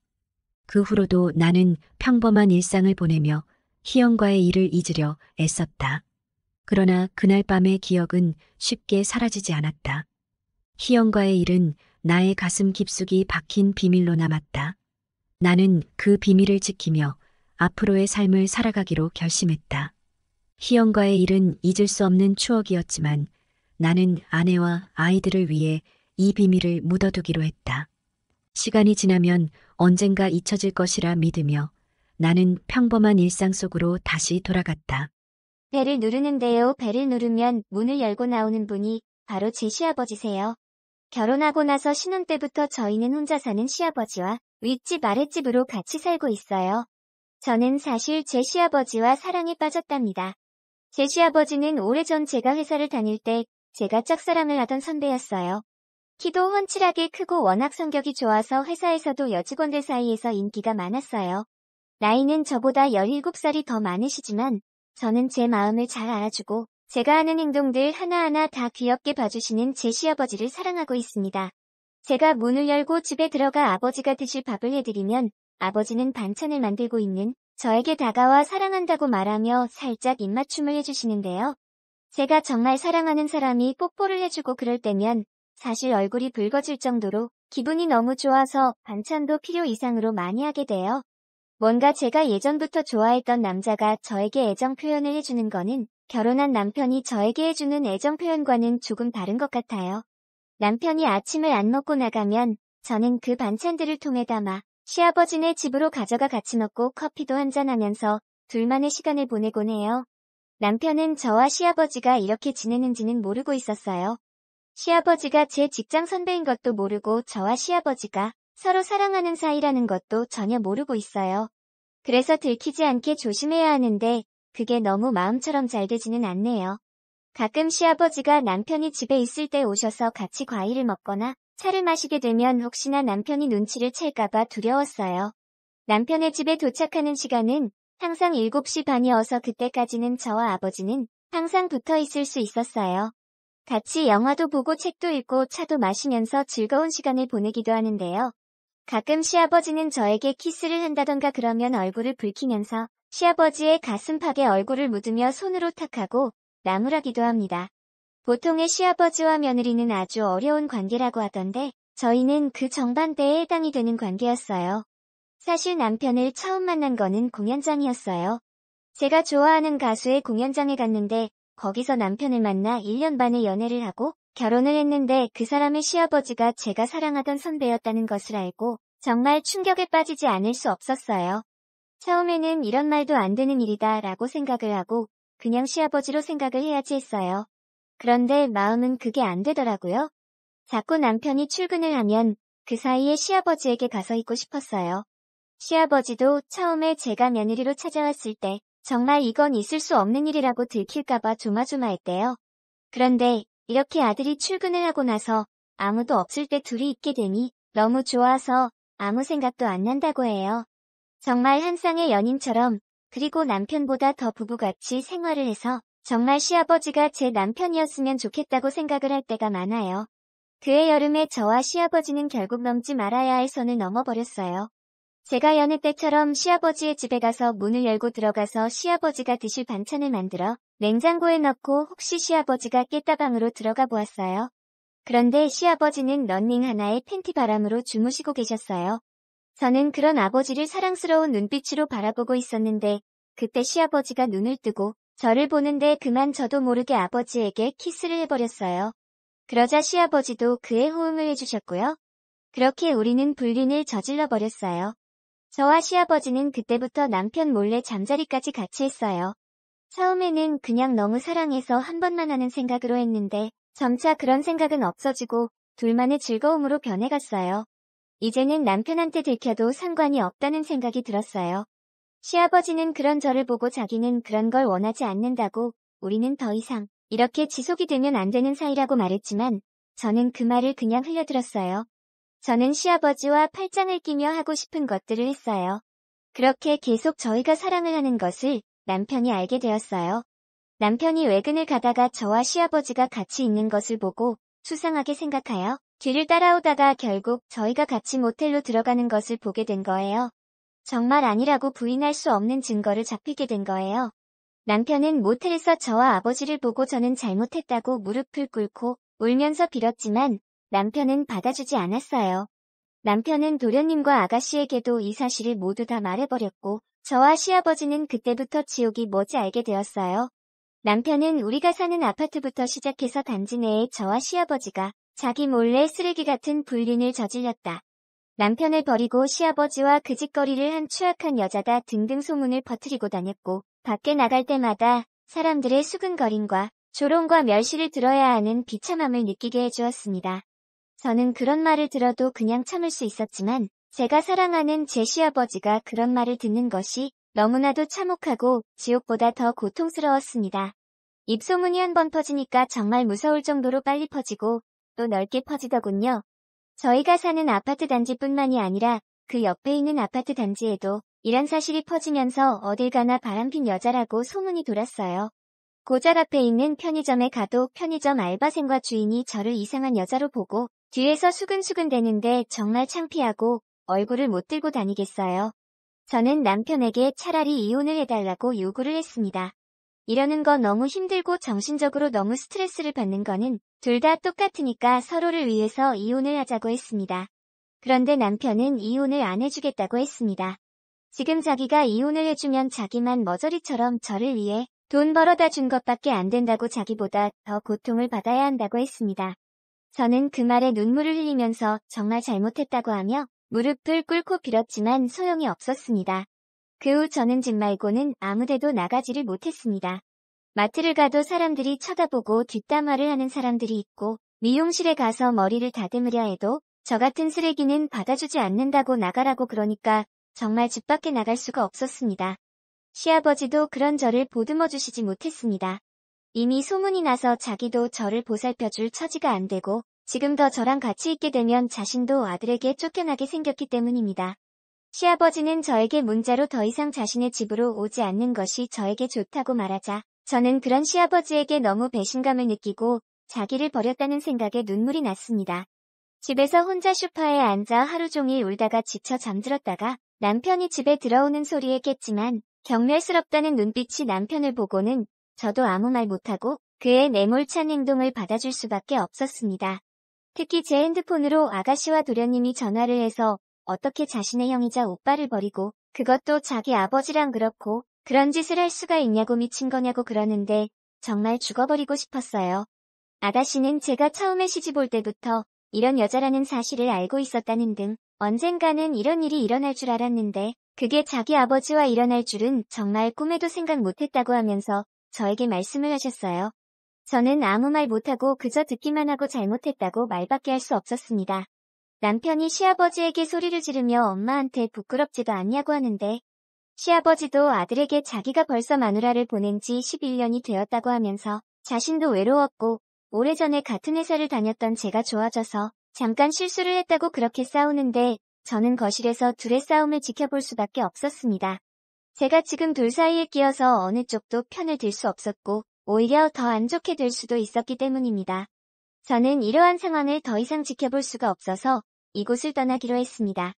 그 후로도 나는 평범한 일상을 보내며 희연과의 일을 잊으려 애썼다. 그러나 그날 밤의 기억은 쉽게 사라지지 않았다. 희연과의 일은 나의 가슴 깊숙이 박힌 비밀로 남았다. 나는 그 비밀을 지키며 앞으로의 삶을 살아가기로 결심했다. 희연과의 일은 잊을 수 없는 추억이었지만 나는 아내와 아이들을 위해 이 비밀을 묻어두기로 했다. 시간이 지나면 언젠가 잊혀질 것이라 믿으며 나는 평범한 일상 속으로 다시 돌아갔다. 배를 누르는데요. 배를 누르면 문을 열고 나오는 분이 바로 제 시아버지세요. 결혼하고 나서 신혼 때부터 저희는 혼자 사는 시아버지와 윗집 아랫집으로 같이 살고 있어요. 저는 사실 제 시아버지와 사랑에 빠졌답니다. 제 시아버지는 오래전 제가 회사를 다닐 때 제가 짝사랑을 하던 선배였어요. 키도 훤칠하게 크고 워낙 성격이 좋아서 회사에서도 여직원들 사이에서 인기가 많았어요. 나이는 저보다 17살이 더 많으시지만 저는 제 마음을 잘 알아주고 제가 하는 행동들 하나하나 다 귀엽게 봐주시는 제 시아버지를 사랑하고 있습니다. 제가 문을 열고 집에 들어가 아버지가 드실 밥을 해드리면 아버지는 반찬을 만들고 있는 저에게 다가와 사랑한다고 말하며 살짝 입맞춤을 해주시는데요. 제가 정말 사랑하는 사람이 뽀뽀를 해주고 그럴 때면 사실 얼굴이 붉어질 정도로 기분이 너무 좋아서 반찬도 필요 이상으로 많이 하게 돼요. 뭔가 제가 예전부터 좋아했던 남자가 저에게 애정 표현을 해주는 거는 결혼한 남편이 저에게 해주는 애정 표현과는 조금 다른 것 같아요. 남편이 아침을 안 먹고 나가면 저는 그 반찬들을 통에 담아 시아버지네 집으로 가져가 같이 먹고 커피도 한잔하면서 둘만의 시간을 보내곤 해요. 남편은 저와 시아버지가 이렇게 지내는지는 모르고 있었어요. 시아버지가 제 직장 선배인 것도 모르고 저와 시아버지가 서로 사랑하는 사이라는 것도 전혀 모르고 있어요. 그래서 들키지 않게 조심해야 하는데 그게 너무 마음처럼 잘 되지는 않네요. 가끔 시아버지가 남편이 집에 있을 때 오셔서 같이 과일을 먹거나 차를 마시게 되면 혹시나 남편이 눈치를 챌까봐 두려웠어요. 남편의 집에 도착하는 시간은 항상 7시 반이어서 그때까지는 저와 아버지는 항상 붙어 있을 수 있었어요. 같이 영화도 보고 책도 읽고 차도 마시면서 즐거운 시간을 보내기도 하는데요. 가끔 시아버지는 저에게 키스를 한다던가 그러면 얼굴을 붉히면서 시아버지의 가슴팍에 얼굴을 묻으며 손으로 탁하고 나무라기도 합니다. 보통의 시아버지와 며느리는 아주 어려운 관계라고 하던데 저희는 그 정반대에 해당이 되는 관계였어요. 사실 남편을 처음 만난 거는 공연장이었어요. 제가 좋아하는 가수의 공연장에 갔는데 거기서 남편을 만나 1년 반의 연애를 하고 결혼을 했는데 그 사람의 시아버지가 제가 사랑하던 선배였다는 것을 알고 정말 충격에 빠지지 않을 수 없었어요. 처음에는 이런 말도 안 되는 일이다 라고 생각을 하고 그냥 시아버지로 생각을 해야지 했어요. 그런데 마음은 그게 안 되더라고요. 자꾸 남편이 출근을 하면 그 사이에 시아버지에게 가서 있고 싶었어요. 시아버지도 처음에 제가 며느리로 찾아왔을 때 정말 이건 있을 수 없는 일이라고 들킬까봐 조마조마했대요. 그런데 이렇게 아들이 출근을 하고 나서 아무도 없을 때 둘이 있게 되니 너무 좋아서 아무 생각도 안 난다고 해요. 정말 한 쌍의 연인처럼 그리고 남편보다 더 부부같이 생활을 해서 정말 시아버지가 제 남편이었으면 좋겠다고 생각을 할 때가 많아요. 그해 여름에 저와 시아버지는 결국 넘지 말아야 할 선을 넘어버렸어요. 제가 연애 때처럼 시아버지의 집에 가서 문을 열고 들어가서 시아버지가 드실 반찬을 만들어 냉장고에 넣고 혹시 시아버지가 깼다 방으로 들어가 보았어요. 그런데 시아버지는 런닝 하나에 팬티 바람으로 주무시고 계셨어요. 저는 그런 아버지를 사랑스러운 눈빛으로 바라보고 있었는데 그때 시아버지가 눈을 뜨고 저를 보는데 그만 저도 모르게 아버지에게 키스를 해버렸어요. 그러자 시아버지도 그에 호응을 해주셨고요. 그렇게 우리는 불륜을 저질러 버렸어요. 저와 시아버지는 그때부터 남편 몰래 잠자리까지 같이 했어요. 처음에는 그냥 너무 사랑해서 한 번만 하는 생각으로 했는데 점차 그런 생각은 없어지고 둘만의 즐거움으로 변해갔어요. 이제는 남편한테 들켜도 상관이 없다는 생각이 들었어요. 시아버지는 그런 저를 보고 자기는 그런 걸 원하지 않는다고 우리는 더 이상 이렇게 지속이 되면 안 되는 사이라고 말했지만 저는 그 말을 그냥 흘려들었어요. 저는 시아버지와 팔짱을 끼며 하고 싶은 것들을 했어요. 그렇게 계속 저희가 사랑을 하는 것을 남편이 알게 되었어요. 남편이 외근을 가다가 저와 시아버지가 같이 있는 것을 보고 수상하게 생각하여 뒤를 따라오다가 결국 저희가 같이 모텔로 들어가는 것을 보게 된 거예요. 정말 아니라고 부인할 수 없는 증거를 잡히게 된 거예요. 남편은 모텔에서 저와 아버지를 보고 저는 잘못했다고 무릎을 꿇고 울면서 빌었지만 남편은 받아주지 않았어요. 남편은 도련님과 아가씨에게도 이 사실을 모두 다 말해버렸고 저와 시아버지는 그때부터 지옥이 뭔지 알게 되었어요. 남편은 우리가 사는 아파트부터 시작해서 단지 내에 저와 시아버지가 자기 몰래 쓰레기 같은 불륜을 저질렀다. 남편을 버리고 시아버지와 그 짓거리를 한 추악한 여자다 등등 소문을 퍼뜨리고 다녔고 밖에 나갈 때마다 사람들의 수근거림과 조롱과 멸시를 들어야 하는 비참함을 느끼게 해주었습니다. 저는 그런 말을 들어도 그냥 참을 수 있었지만 제가 사랑하는 제 시아버지가 그런 말을 듣는 것이 너무나도 참혹하고 지옥보다 더 고통스러웠습니다. 입소문이 한번 퍼지니까 정말 무서울 정도로 빨리 퍼지고 또 넓게 퍼지더군요. 저희가 사는 아파트 단지뿐만이 아니라 그 옆에 있는 아파트 단지에도 이런 사실이 퍼지면서 어딜 가나 바람핀 여자라고 소문이 돌았어요. 고작 앞에 있는 편의점에 가도 편의점 알바생과 주인이 저를 이상한 여자로 보고 뒤에서 수근수근 대는데 정말 창피하고 얼굴을 못 들고 다니겠어요. 저는 남편에게 차라리 이혼을 해달라고 요구를 했습니다. 이러는 거 너무 힘들고 정신적으로 너무 스트레스를 받는 거는 둘 다 똑같으니까 서로를 위해서 이혼을 하자고 했습니다. 그런데 남편은 이혼을 안 해주겠다고 했습니다. 지금 자기가 이혼을 해주면 자기만 머저리처럼 저를 위해 돈 벌어다 준 것밖에 안 된다고 자기보다 더 고통을 받아야 한다고 했습니다. 저는 그 말에 눈물을 흘리면서 정말 잘못했다고 하며 무릎을 꿇고 빌었지만 소용이 없었습니다. 그 후 저는 집 말고는 아무데도 나가지를 못했습니다. 마트를 가도 사람들이 쳐다보고 뒷담화를 하는 사람들이 있고 미용실에 가서 머리를 다듬으려 해도 저 같은 쓰레기는 받아주지 않는다고 나가라고 그러니까 정말 집 밖에 나갈 수가 없었습니다. 시아버지도 그런 저를 보듬어 주시지 못했습니다. 이미 소문이 나서 자기도 저를 보살펴줄 처지가 안 되고 지금 더 저랑 같이 있게 되면 자신도 아들에게 쫓겨나게 생겼기 때문입니다. 시아버지는 저에게 문자로 더 이상 자신의 집으로 오지 않는 것이 저에게 좋다고 말하자 저는 그런 시아버지에게 너무 배신감을 느끼고 자기를 버렸다는 생각에 눈물이 났습니다. 집에서 혼자 소파에 앉아 하루 종일 울다가 지쳐 잠들었다가 남편이 집에 들어오는 소리에 깼지만 경멸스럽다는 눈빛이 남편을 보고는 저도 아무 말 못하고 그의 매몰찬 행동을 받아줄 수밖에 없었습니다. 특히 제 핸드폰으로 아가씨와 도련님이 전화를 해서 어떻게 자신의 형이자 오빠를 버리고 그것도 자기 아버지랑 그렇고 그런 짓을 할 수가 있냐고 미친 거냐고 그러는데 정말 죽어버리고 싶었어요. 아가씨는 제가 처음에 시집 올 때부터 이런 여자라는 사실을 알고 있었다는 등 언젠가는 이런 일이 일어날 줄 알았는데 그게 자기 아버지와 일어날 줄은 정말 꿈에도 생각 못했다고 하면서 저에게 말씀을 하셨어요. 저는 아무 말 못하고 그저 듣기만 하고 잘못했다고 말밖에 할 수 없었습니다. 남편이 시아버지에게 소리를 지르며 엄마한테 부끄럽지도 않냐고 하는데 시아버지도 아들에게 자기가 벌써 마누라를 보낸 지 11년이 되었다고 하면서 자신도 외로웠고 오래전에 같은 회사를 다녔던 제가 좋아져서 잠깐 실수를 했다고 그렇게 싸우는데 저는 거실에서 둘의 싸움을 지켜볼 수밖에 없었습니다. 제가 지금 둘 사이에 끼어서 어느 쪽도 편을 들 수 없었고 오히려 더 안 좋게 될 수도 있었기 때문입니다. 저는 이러한 상황을 더 이상 지켜볼 수가 없어서 이곳을 떠나기로 했습니다.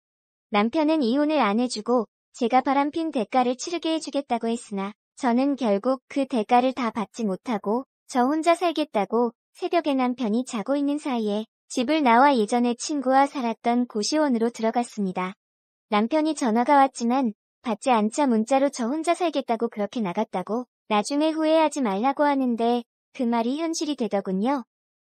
남편은 이혼을 안 해주고 제가 바람핀 대가를 치르게 해주겠다고 했으나 저는 결국 그 대가를 다 받지 못하고 저 혼자 살겠다고 새벽에 남편이 자고 있는 사이에 집을 나와 예전에 친구와 살았던 고시원으로 들어갔습니다. 남편이 전화가 왔지만 받지 않자 문자로 저 혼자 살겠다고 그렇게 나갔다고 나중에 후회하지 말라고 하는데 그 말이 현실이 되더군요.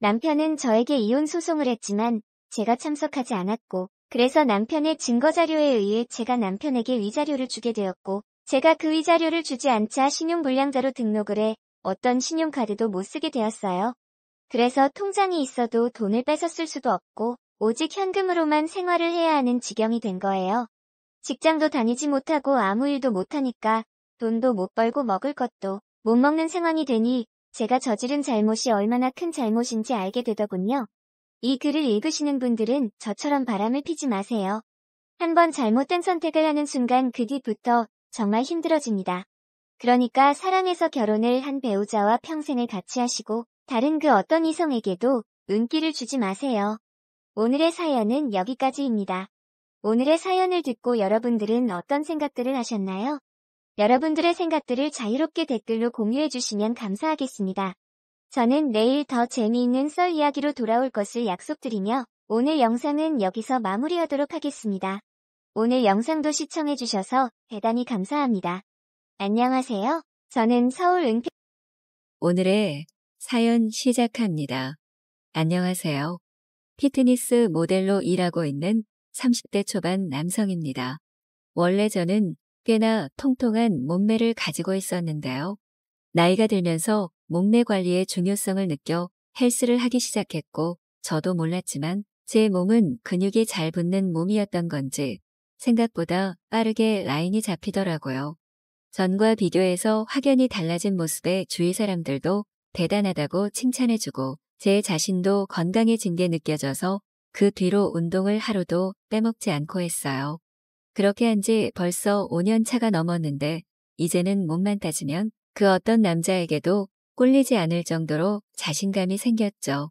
남편은 저에게 이혼 소송을 했지만 제가 참석하지 않았고 그래서 남편의 증거자료에 의해 제가 남편에게 위자료를 주게 되었고 제가 그 위자료를 주지 않자 신용불량자로 등록을 해 어떤 신용카드도 못 쓰게 되었어요. 그래서 통장이 있어도 돈을 뺏어 쓸 수도 없고 오직 현금으로만 생활을 해야 하는 지경이 된 거예요. 직장도 다니지 못하고 아무 일도 못하니까 돈도 못 벌고 먹을 것도 못 먹는 상황이 되니 제가 저지른 잘못이 얼마나 큰 잘못인지 알게 되더군요. 이 글을 읽으시는 분들은 저처럼 바람을 피지 마세요. 한번 잘못된 선택을 하는 순간 그 뒤부터 정말 힘들어집니다. 그러니까 사랑해서 결혼을 한 배우자와 평생을 같이 하시고 다른 그 어떤 이성에게도 눈길을 주지 마세요. 오늘의 사연은 여기까지입니다. 오늘의 사연을 듣고 여러분들은 어떤 생각들을 하셨나요? 여러분들의 생각들을 자유롭게 댓글로 공유해 주시면 감사하겠습니다. 저는 내일 더 재미있는 썰 이야기로 돌아올 것을 약속드리며 오늘 영상은 여기서 마무리하도록 하겠습니다. 오늘 영상도 시청해 주셔서 대단히 감사합니다. 안녕하세요. 저는 서울 은평 오늘의 사연 시작합니다. 안녕하세요. 피트니스 모델로 일하고 있는 30대 초반 남성입니다. 원래 저는 꽤나 통통한 몸매를 가지고 있었는데요. 나이가 들면서 몸매 관리의 중요성을 느껴 헬스를 하기 시작했고 저도 몰랐지만 제 몸은 근육이 잘 붙는 몸이었던 건지 생각보다 빠르게 라인이 잡히더라고요. 전과 비교해서 확연히 달라진 모습에 주위 사람들도 대단하다고 칭찬해주고 제 자신도 건강해진 게 느껴져서 그 뒤로 운동을 하루도 빼먹지 않고 했어요. 그렇게 한 지 벌써 5년 차가 넘었는데 이제는 몸만 따지면 그 어떤 남자에게도 꼴리지 않을 정도로 자신감이 생겼죠.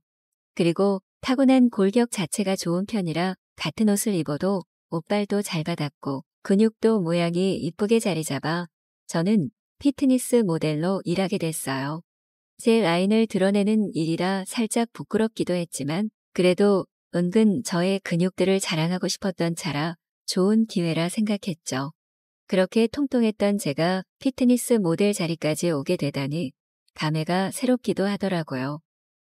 그리고 타고난 골격 자체가 좋은 편이라 같은 옷을 입어도 옷발도 잘 받았고 근육도 모양이 이쁘게 자리 잡아 저는 피트니스 모델로 일하게 됐어요. 제 라인을 드러내는 일이라 살짝 부끄럽기도 했지만 그래도 은근 저의 근육들을 자랑하고 싶었던 차라 좋은 기회라 생각했죠. 그렇게 통통했던 제가 피트니스 모델 자리까지 오게 되다니 감회가 새롭기도 하더라고요.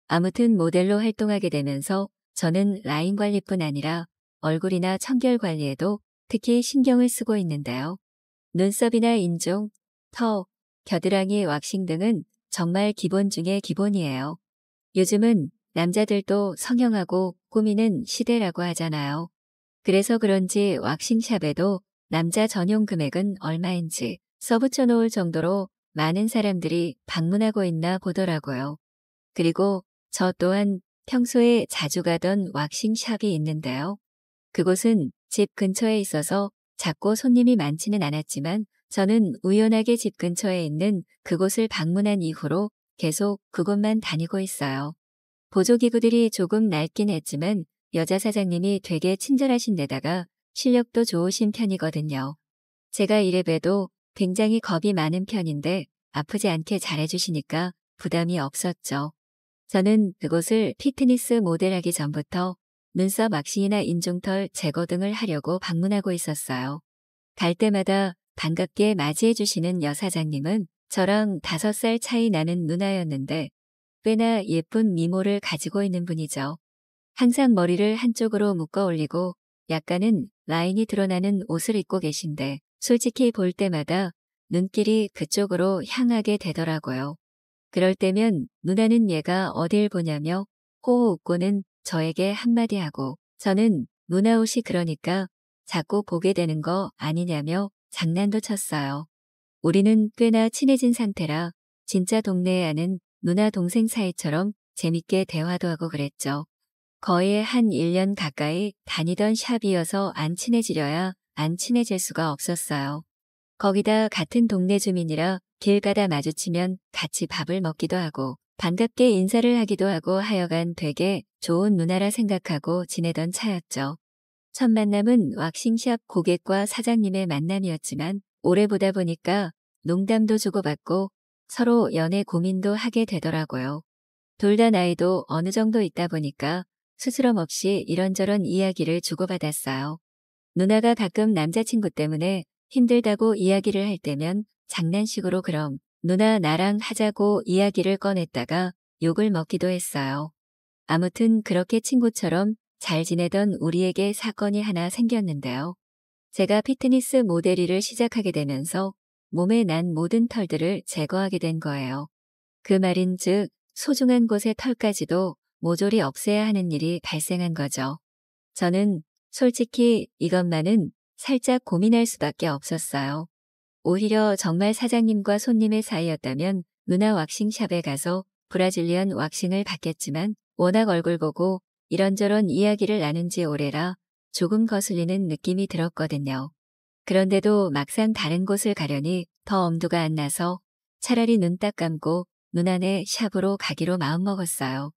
아무튼 모델로 활동하게 되면서 저는 라인 관리뿐 아니라 얼굴이나 청결 관리에도 특히 신경을 쓰고 있는데요. 눈썹이나 인중, 턱, 겨드랑이 왁싱 등은 정말 기본 중에 기본이에요. 요즘은 남자들도 성형하고 꾸미는 시대라고 하잖아요. 그래서 그런지 왁싱샵에도 남자 전용 금액은 얼마인지 써붙여 놓을 정도로 많은 사람들이 방문하고 있나 보더라고요. 그리고 저 또한 평소에 자주 가던 왁싱샵이 있는데요. 그곳은 집 근처에 있어서 작고 손님이 많지는 않았지만 저는 우연하게 집 근처에 있는 그곳을 방문한 이후로 계속 그곳만 다니고 있어요. 보조기구들이 조금 낡긴 했지만 여자 사장님이 되게 친절하신 데다가 실력도 좋으신 편이거든요. 제가 이래봬도 굉장히 겁이 많은 편인데 아프지 않게 잘해주시니까 부담이 없었죠. 저는 그곳을 피트니스 모델하기 전부터 눈썹 왁싱이나 인중털 제거 등을 하려고 방문하고 있었어요. 갈 때마다 반갑게 맞이해주시는 여사장님은 저랑 5살 차이 나는 누나였는데 꽤나 예쁜 미모를 가지고 있는 분이죠. 항상 머리를 한쪽으로 묶어 올리고 약간은 라인이 드러나는 옷을 입고 계신데 솔직히 볼 때마다 눈길이 그쪽으로 향하게 되더라고요. 그럴 때면 누나는 얘가 어딜 보냐며 호호 웃고는 저에게 한마디 하고 저는 누나 옷이 그러니까 자꾸 보게 되는 거 아니냐며 장난도 쳤어요. 우리는 꽤나 친해진 상태라 진짜 동네에 아는 누나 동생 사이처럼 재밌게 대화도 하고 그랬죠. 거의 한 1년 가까이 다니던 샵이어서 안 친해지려야 안 친해질 수가 없었어요. 거기다 같은 동네 주민이라 길 가다 마주치면 같이 밥을 먹기도 하고 반갑게 인사를 하기도 하고 하여간 되게 좋은 누나라 생각하고 지내던 차였죠. 첫 만남은 왁싱샵 고객과 사장님의 만남이었지만 오래 보다 보니까 농담도 주고받고 서로 연애 고민도 하게 되더라고요. 둘 다 나이도 어느 정도 있다 보니까 스스럼 없이 이런저런 이야기를 주고받았어요. 누나가 가끔 남자친구 때문에 힘들다고 이야기를 할 때면 장난식으로 그럼 누나 나랑 하자고 이야기를 꺼냈다가 욕을 먹기도 했어요. 아무튼 그렇게 친구처럼 잘 지내던 우리에게 사건이 하나 생겼는데요. 제가 피트니스 모델 일을 시작하게 되면서 몸에 난 모든 털들을 제거하게 된 거예요. 그 말인즉 소중한 곳의 털까지도 모조리 없애야 하는 일이 발생한 거죠. 저는 솔직히 이것만은 살짝 고민할 수밖에 없었어요. 오히려 정말 사장님과 손님의 사이였다면 누나 왁싱샵에 가서 브라질리언 왁싱을 받겠지만 워낙 얼굴 보고 이런저런 이야기를 나눈 지 오래라 조금 거슬리는 느낌이 들었거든요. 그런데도 막상 다른 곳을 가려니 더 엄두가 안 나서 차라리 눈 딱 감고 누나네 샵으로 가기로 마음먹었어요.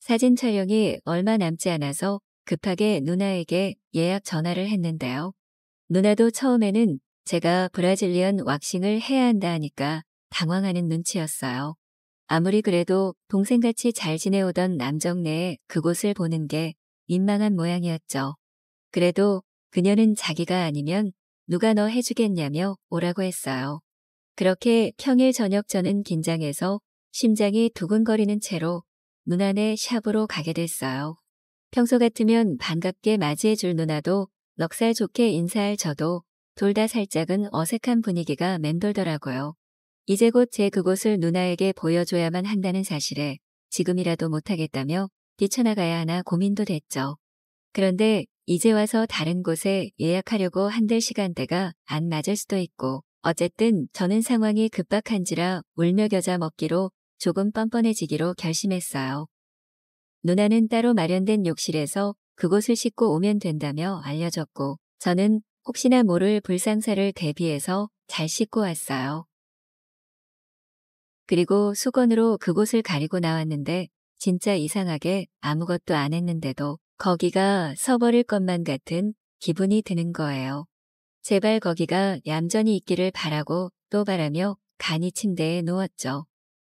사진 촬영이 얼마 남지 않아서 급하게 누나에게 예약 전화를 했는데요. 누나도 처음에는 제가 브라질리언 왁싱을 해야 한다 하니까 당황하는 눈치였어요. 아무리 그래도 동생같이 잘 지내오던 남정네에 그곳을 보는 게 민망한 모양이었죠. 그래도 그녀는 자기가 아니면 누가 너 해주겠냐며 오라고 했어요. 그렇게 평일 저녁 저는 긴장해서 심장이 두근거리는 채로 누나네 샵으로 가게 됐어요. 평소 같으면 반갑게 맞이해줄 누나도 넉살 좋게 인사할 저도 둘 다 살짝은 어색한 분위기가 맴돌더라고요. 이제 곧 제 그곳을 누나에게 보여줘야만 한다는 사실에 지금이라도 못하겠다며 뛰쳐나가야 하나 고민도 됐죠. 그런데 이제 와서 다른 곳에 예약하려고 한들 시간대가 안 맞을 수도 있고 어쨌든 저는 상황이 급박한지라 울며 겨자 먹기로 조금 뻔뻔해지기로 결심했어요. 누나는 따로 마련된 욕실에서 그곳을 씻고 오면 된다며 알려줬고 저는 혹시나 모를 불상사를 대비해서 잘 씻고 왔어요. 그리고 수건으로 그곳을 가리고 나왔는데 진짜 이상하게 아무것도 안 했는데도 거기가 서버릴 것만 같은 기분이 드는 거예요. 제발 거기가 얌전히 있기를 바라고 또 바라며 간이 침대에 누웠죠.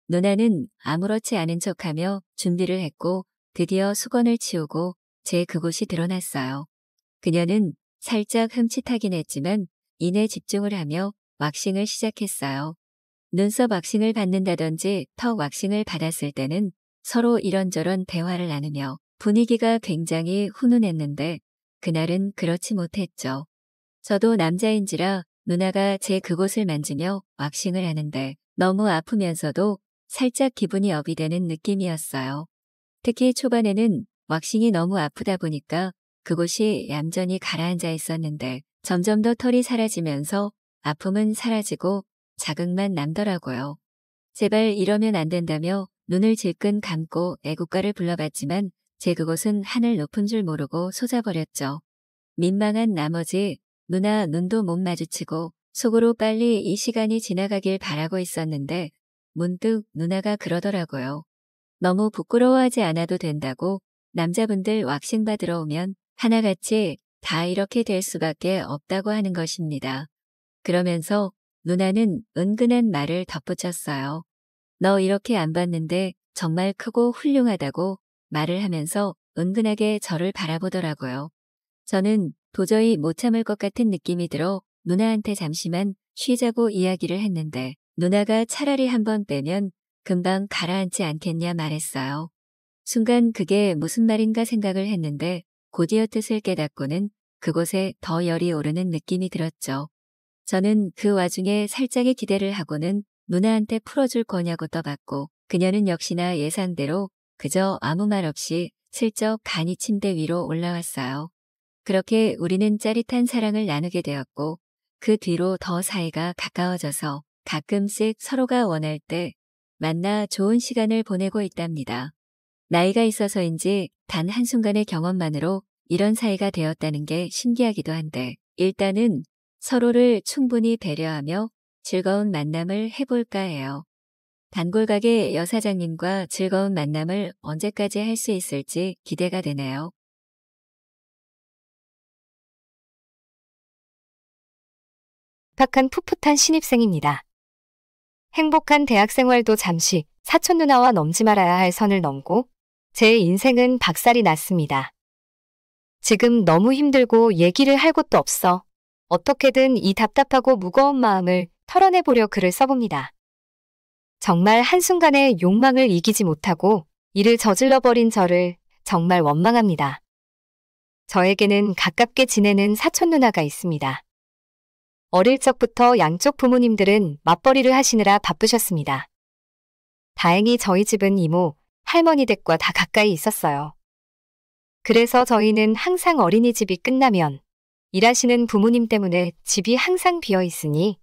누나는 아무렇지 않은 척하며 준비를 했고 드디어 수건을 치우고 제 그곳이 드러났어요. 그녀는 살짝 흠칫하긴 했지만 이내 집중을 하며 왁싱을 시작했어요. 눈썹 왁싱을 받는다든지 턱 왁싱을 받았을 때는 서로 이런저런 대화를 나누며 분위기가 굉장히 훈훈했는데 그날은 그렇지 못했죠. 저도 남자인지라 누나가 제 그곳을 만지며 왁싱을 하는데 너무 아프면서도 살짝 기분이 업이 되는 느낌이었어요. 특히 초반에는 왁싱이 너무 아프다 보니까 그곳이 얌전히 가라앉아 있었는데 점점 더 털이 사라지면서 아픔은 사라지고 자극만 남더라고요. 제발 이러면 안 된다며 눈을 질끈 감고 애국가를 불러봤지만 제 그곳은 하늘 높은 줄 모르고 솟아버렸죠. 민망한 나머지 누나 눈도 못 마주치고 속으로 빨리 이 시간이 지나가길 바라고 있었는데 문득 누나가 그러더라고요. 너무 부끄러워하지 않아도 된다고 남자분들 왁싱 받으러 오면 하나같이 다 이렇게 될 수밖에 없다고 하는 것입니다. 그러면서 누나는 은근한 말을 덧붙였어요. 너 이렇게 안 봤는데 정말 크고 훌륭하다고 말을 하면서 은근하게 저를 바라보더라고요. 저는 도저히 못 참을 것 같은 느낌이 들어 누나한테 잠시만 쉬자고 이야기를 했는데 누나가 차라리 한번 빼면 금방 가라앉지 않겠냐 말했어요. 순간 그게 무슨 말인가 생각을 했는데 곧이어 뜻을 깨닫고는 그곳에 더 열이 오르는 느낌이 들었죠. 저는 그 와중에 살짝의 기대를 하고는 누나한테 풀어줄 거냐고 떠봤고 그녀는 역시나 예상대로 그저 아무 말 없이 슬쩍 간이 침대 위로 올라왔어요. 그렇게 우리는 짜릿한 사랑을 나누게 되었고 그 뒤로 더 사이가 가까워져서 가끔씩 서로가 원할 때 만나 좋은 시간을 보내고 있답니다. 나이가 있어서인지 단 한순간의 경험만으로 이런 사이가 되었다는 게 신기하기도 한데 일단은 서로를 충분히 배려하며 즐거운 만남을 해볼까 해요. 단골가게 여사장님과 즐거운 만남을 언제까지 할 수 있을지 기대가 되네요. 박한 풋풋한 신입생입니다. 행복한 대학 생활도 잠시 사촌 누나와 넘지 말아야 할 선을 넘고 제 인생은 박살이 났습니다. 지금 너무 힘들고 얘기를 할 곳도 없어 어떻게든 이 답답하고 무거운 마음을 털어내보려 글을 써봅니다. 정말 한순간에 욕망을 이기지 못하고 일을 저질러버린 저를 정말 원망합니다. 저에게는 가깝게 지내는 사촌 누나가 있습니다. 어릴 적부터 양쪽 부모님들은 맞벌이를 하시느라 바쁘셨습니다. 다행히 저희 집은 이모, 할머니 댁과 다 가까이 있었어요. 그래서 저희는 항상 어린이집이 끝나면 일하시는 부모님 때문에 집이 항상 비어 있으니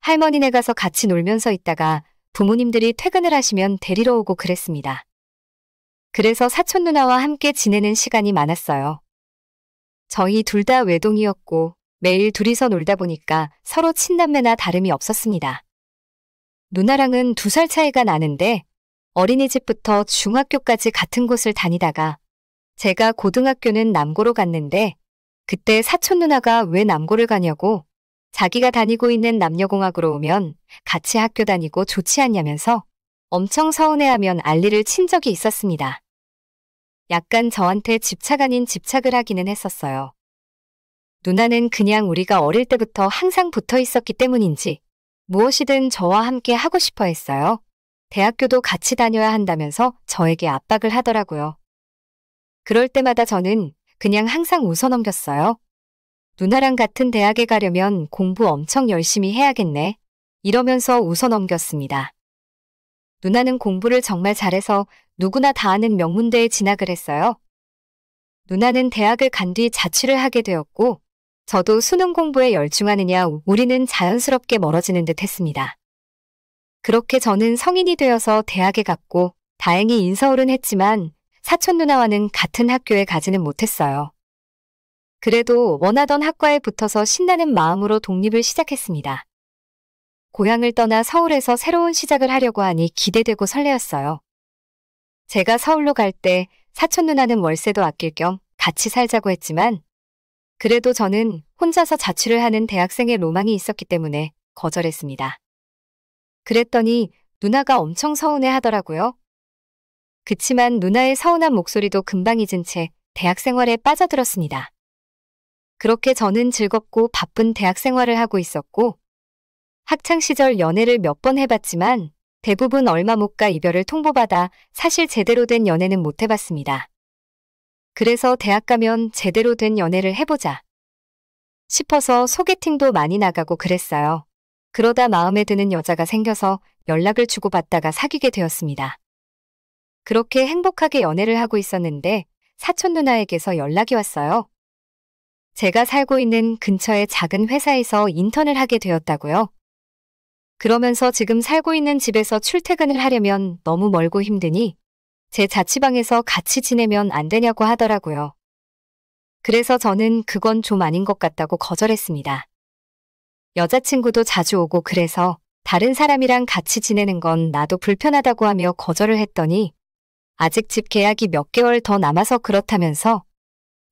할머니네 가서 같이 놀면서 있다가 부모님들이 퇴근을 하시면 데리러 오고 그랬습니다. 그래서 사촌 누나와 함께 지내는 시간이 많았어요. 저희 둘 다 외동이었고 매일 둘이서 놀다 보니까 서로 친남매나 다름이 없었습니다. 누나랑은 2살 차이가 나는데 어린이집부터 중학교까지 같은 곳을 다니다가 제가 고등학교는 남고로 갔는데 그때 사촌 누나가 왜 남고를 가냐고 자기가 다니고 있는 남녀공학으로 오면 같이 학교 다니고 좋지 않냐면서 엄청 서운해하면 알리를 친 적이 있었습니다. 약간 저한테 집착 아닌 집착을 하기는 했었어요. 누나는 그냥 우리가 어릴 때부터 항상 붙어 있었기 때문인지 무엇이든 저와 함께 하고 싶어 했어요. 대학교도 같이 다녀야 한다면서 저에게 압박을 하더라고요. 그럴 때마다 저는 그냥 항상 웃어넘겼어요. 누나랑 같은 대학에 가려면 공부 엄청 열심히 해야겠네. 이러면서 웃어넘겼습니다. 누나는 공부를 정말 잘해서 누구나 다 아는 명문대에 진학을 했어요. 누나는 대학을 간 뒤 자취를 하게 되었고 저도 수능 공부에 열중하느냐 우리는 자연스럽게 멀어지는 듯 했습니다. 그렇게 저는 성인이 되어서 대학에 갔고 다행히 인서울은 했지만 사촌 누나와는 같은 학교에 가지는 못했어요. 그래도 원하던 학과에 붙어서 신나는 마음으로 독립을 시작했습니다. 고향을 떠나 서울에서 새로운 시작을 하려고 하니 기대되고 설레었어요. 제가 서울로 갈 때 사촌 누나는 월세도 아낄 겸 같이 살자고 했지만 그래도 저는 혼자서 자취를 하는 대학생의 로망이 있었기 때문에 거절했습니다. 그랬더니 누나가 엄청 서운해 하더라고요. 그치만 누나의 서운한 목소리도 금방 잊은 채 대학 생활에 빠져들었습니다. 그렇게 저는 즐겁고 바쁜 대학 생활을 하고 있었고 학창시절 연애를 몇 번 해봤지만 대부분 얼마 못 가 이별을 통보받아 사실 제대로 된 연애는 못 해봤습니다. 그래서 대학 가면 제대로 된 연애를 해보자 싶어서 소개팅도 많이 나가고 그랬어요. 그러다 마음에 드는 여자가 생겨서 연락을 주고받다가 사귀게 되었습니다. 그렇게 행복하게 연애를 하고 있었는데 사촌 누나에게서 연락이 왔어요. 제가 살고 있는 근처의 작은 회사에서 인턴을 하게 되었다고요. 그러면서 지금 살고 있는 집에서 출퇴근을 하려면 너무 멀고 힘드니 제 자취방에서 같이 지내면 안 되냐고 하더라고요. 그래서 저는 그건 좀 아닌 것 같다고 거절했습니다. 여자친구도 자주 오고 그래서 다른 사람이랑 같이 지내는 건 나도 불편하다고 하며 거절을 했더니 아직 집 계약이 몇 개월 더 남아서 그렇다면서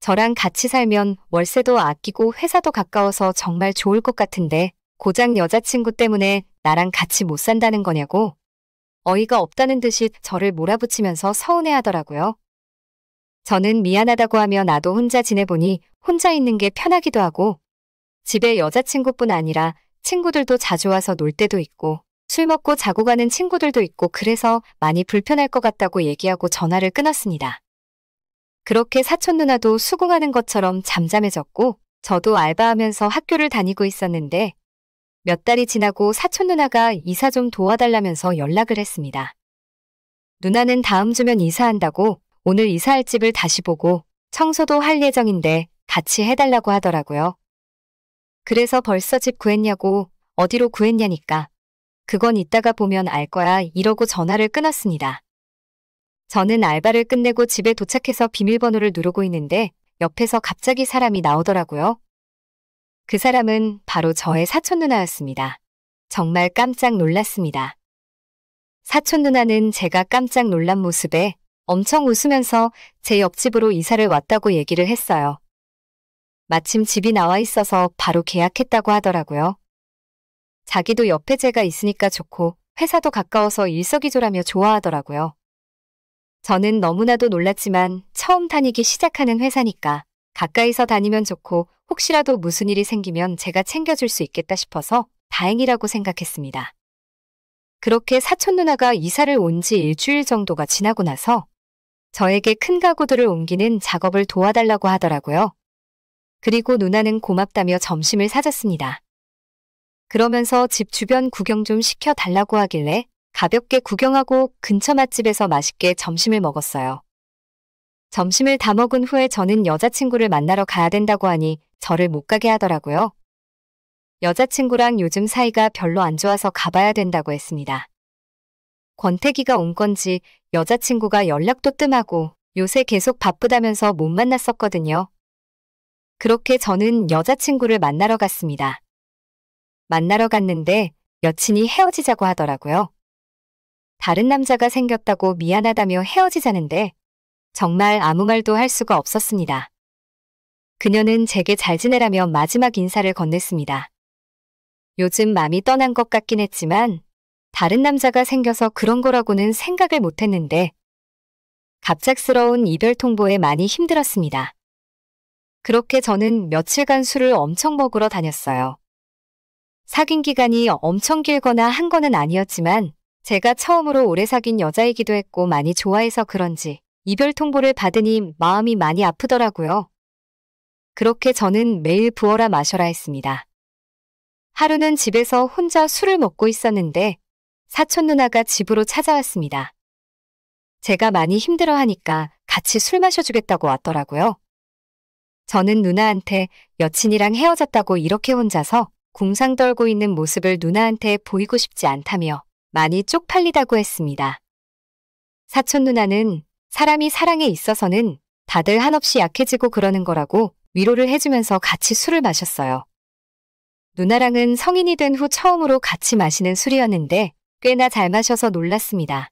저랑 같이 살면 월세도 아끼고 회사도 가까워서 정말 좋을 것 같은데 고작 여자친구 때문에 나랑 같이 못 산다는 거냐고 어이가 없다는 듯이 저를 몰아붙이면서 서운해하더라고요. 저는 미안하다고 하며 나도 혼자 지내보니 혼자 있는 게 편하기도 하고 집에 여자친구뿐 아니라 친구들도 자주 와서 놀 때도 있고 술 먹고 자고 가는 친구들도 있고 그래서 많이 불편할 것 같다고 얘기하고 전화를 끊었습니다. 그렇게 사촌 누나도 수긍하는 것처럼 잠잠해졌고 저도 알바하면서 학교를 다니고 있었는데 몇 달이 지나고 사촌 누나가 이사 좀 도와달라면서 연락을 했습니다. 누나는 다음 주면 이사한다고 오늘 이사할 집을 다시 보고 청소도 할 예정인데 같이 해달라고 하더라고요. 그래서 벌써 집 구했냐고 어디로 구했냐니까 그건 이따가 보면 알 거야 이러고 전화를 끊었습니다. 저는 알바를 끝내고 집에 도착해서 비밀번호를 누르고 있는데 옆에서 갑자기 사람이 나오더라고요. 그 사람은 바로 저의 사촌 누나였습니다. 정말 깜짝 놀랐습니다. 사촌 누나는 제가 깜짝 놀란 모습에 엄청 웃으면서 제 옆집으로 이사를 왔다고 얘기를 했어요. 마침 집이 나와 있어서 바로 계약했다고 하더라고요. 자기도 옆에 제가 있으니까 좋고 회사도 가까워서 일석이조라며 좋아하더라고요. 저는 너무나도 놀랐지만 처음 다니기 시작하는 회사니까 가까이서 다니면 좋고 혹시라도 무슨 일이 생기면 제가 챙겨줄 수 있겠다 싶어서 다행이라고 생각했습니다. 그렇게 사촌 누나가 이사를 온 지 일주일 정도가 지나고 나서 저에게 큰 가구들을 옮기는 작업을 도와달라고 하더라고요. 그리고 누나는 고맙다며 점심을 사줬습니다. 그러면서 집 주변 구경 좀 시켜달라고 하길래 가볍게 구경하고 근처 맛집에서 맛있게 점심을 먹었어요. 점심을 다 먹은 후에 저는 여자친구를 만나러 가야 된다고 하니 저를 못 가게 하더라고요. 여자친구랑 요즘 사이가 별로 안 좋아서 가봐야 된다고 했습니다. 권태기가 온 건지 여자친구가 연락도 뜸하고 요새 계속 바쁘다면서 못 만났었거든요. 그렇게 저는 여자친구를 만나러 갔습니다. 만나러 갔는데 여친이 헤어지자고 하더라고요. 다른 남자가 생겼다고 미안하다며 헤어지자는데 정말 아무 말도 할 수가 없었습니다. 그녀는 제게 잘 지내라며 마지막 인사를 건넸습니다. 요즘 맘이 떠난 것 같긴 했지만 다른 남자가 생겨서 그런 거라고는 생각을 못했는데 갑작스러운 이별 통보에 많이 힘들었습니다. 그렇게 저는 며칠간 술을 엄청 먹으러 다녔어요. 사귄 기간이 엄청 길거나 한 거는 아니었지만 제가 처음으로 오래 사귄 여자이기도 했고 많이 좋아해서 그런지 이별 통보를 받으니 마음이 많이 아프더라고요. 그렇게 저는 매일 부어라 마셔라 했습니다. 하루는 집에서 혼자 술을 먹고 있었는데 사촌 누나가 집으로 찾아왔습니다. 제가 많이 힘들어하니까 같이 술 마셔주겠다고 왔더라고요. 저는 누나한테 여친이랑 헤어졌다고 이렇게 혼자서 궁상 떨고 있는 모습을 누나한테 보이고 싶지 않다며 많이 쪽팔리다고 했습니다. 사촌 누나는 사람이 사랑에 있어서는 다들 한없이 약해지고 그러는 거라고 위로를 해주면서 같이 술을 마셨어요. 누나랑은 성인이 된 후 처음으로 같이 마시는 술이었는데 꽤나 잘 마셔서 놀랐습니다.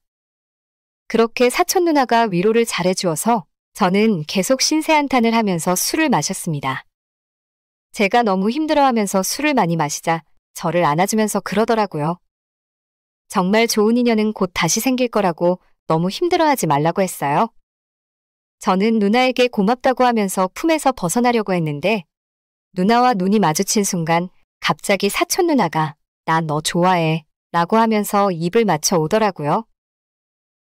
그렇게 사촌 누나가 위로를 잘해주어서 저는 계속 신세한탄을 하면서 술을 마셨습니다. 제가 너무 힘들어하면서 술을 많이 마시자 저를 안아주면서 그러더라고요. 정말 좋은 인연은 곧 다시 생길 거라고 너무 힘들어하지 말라고 했어요. 저는 누나에게 고맙다고 하면서 품에서 벗어나려고 했는데 누나와 눈이 마주친 순간 갑자기 사촌 누나가 나 너 좋아해 라고 하면서 입을 맞춰 오더라고요.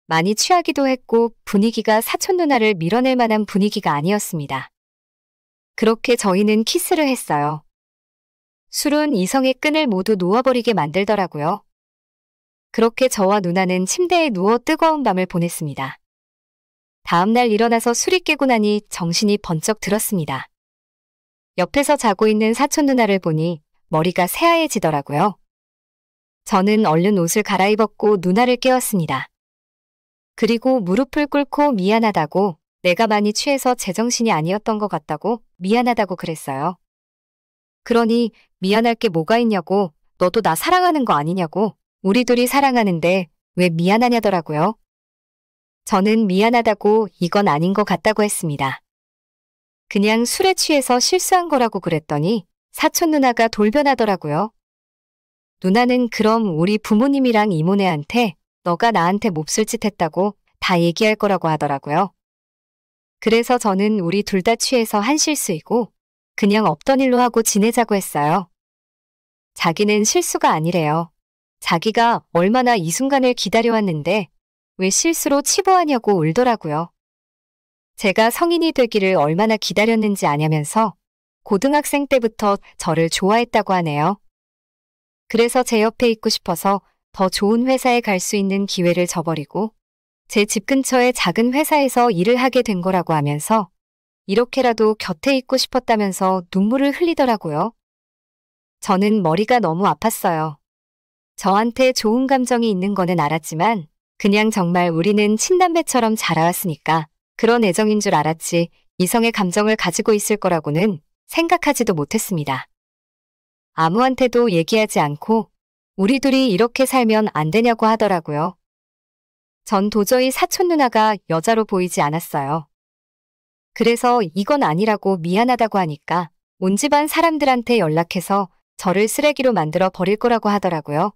많이 취하기도 했고 분위기가 사촌 누나를 밀어낼 만한 분위기가 아니었습니다. 그렇게 저희는 키스를 했어요. 술은 이성의 끈을 모두 놓아버리게 만들더라고요. 그렇게 저와 누나는 침대에 누워 뜨거운 밤을 보냈습니다. 다음날 일어나서 술이 깨고 나니 정신이 번쩍 들었습니다. 옆에서 자고 있는 사촌 누나를 보니 머리가 새하얘지더라고요. 저는 얼른 옷을 갈아입었고 누나를 깨웠습니다. 그리고 무릎을 꿇고 미안하다고 내가 많이 취해서 제정신이 아니었던 것 같다고 미안하다고 그랬어요. 그러니 미안할 게 뭐가 있냐고 너도 나 사랑하는 거 아니냐고 우리 둘이 사랑하는데 왜 미안하냐더라고요. 저는 미안하다고 이건 아닌 것 같다고 했습니다. 그냥 술에 취해서 실수한 거라고 그랬더니 사촌 누나가 돌변하더라고요. 누나는 그럼 우리 부모님이랑 이모네한테 너가 나한테 몹쓸 짓 했다고 다 얘기할 거라고 하더라고요. 그래서 저는 우리 둘 다 취해서 한 실수이고 그냥 없던 일로 하고 지내자고 했어요. 자기는 실수가 아니래요. 자기가 얼마나 이 순간을 기다려왔는데 왜 실수로 치부하냐고 울더라고요. 제가 성인이 되기를 얼마나 기다렸는지 아냐면서 고등학생 때부터 저를 좋아했다고 하네요. 그래서 제 옆에 있고 싶어서 더 좋은 회사에 갈 수 있는 기회를 저버리고 제 집 근처의 작은 회사에서 일을 하게 된 거라고 하면서 이렇게라도 곁에 있고 싶었다면서 눈물을 흘리더라고요. 저는 머리가 너무 아팠어요. 저한테 좋은 감정이 있는 거는 알았지만 그냥 정말 우리는 친남매처럼 자라왔으니까 그런 애정인 줄 알았지 이성의 감정을 가지고 있을 거라고는 생각하지도 못했습니다. 아무한테도 얘기하지 않고 우리 둘이 이렇게 살면 안 되냐고 하더라고요. 전 도저히 사촌 누나가 여자로 보이지 않았어요. 그래서 이건 아니라고 미안하다고 하니까 온 집안 사람들한테 연락해서 저를 쓰레기로 만들어 버릴 거라고 하더라고요.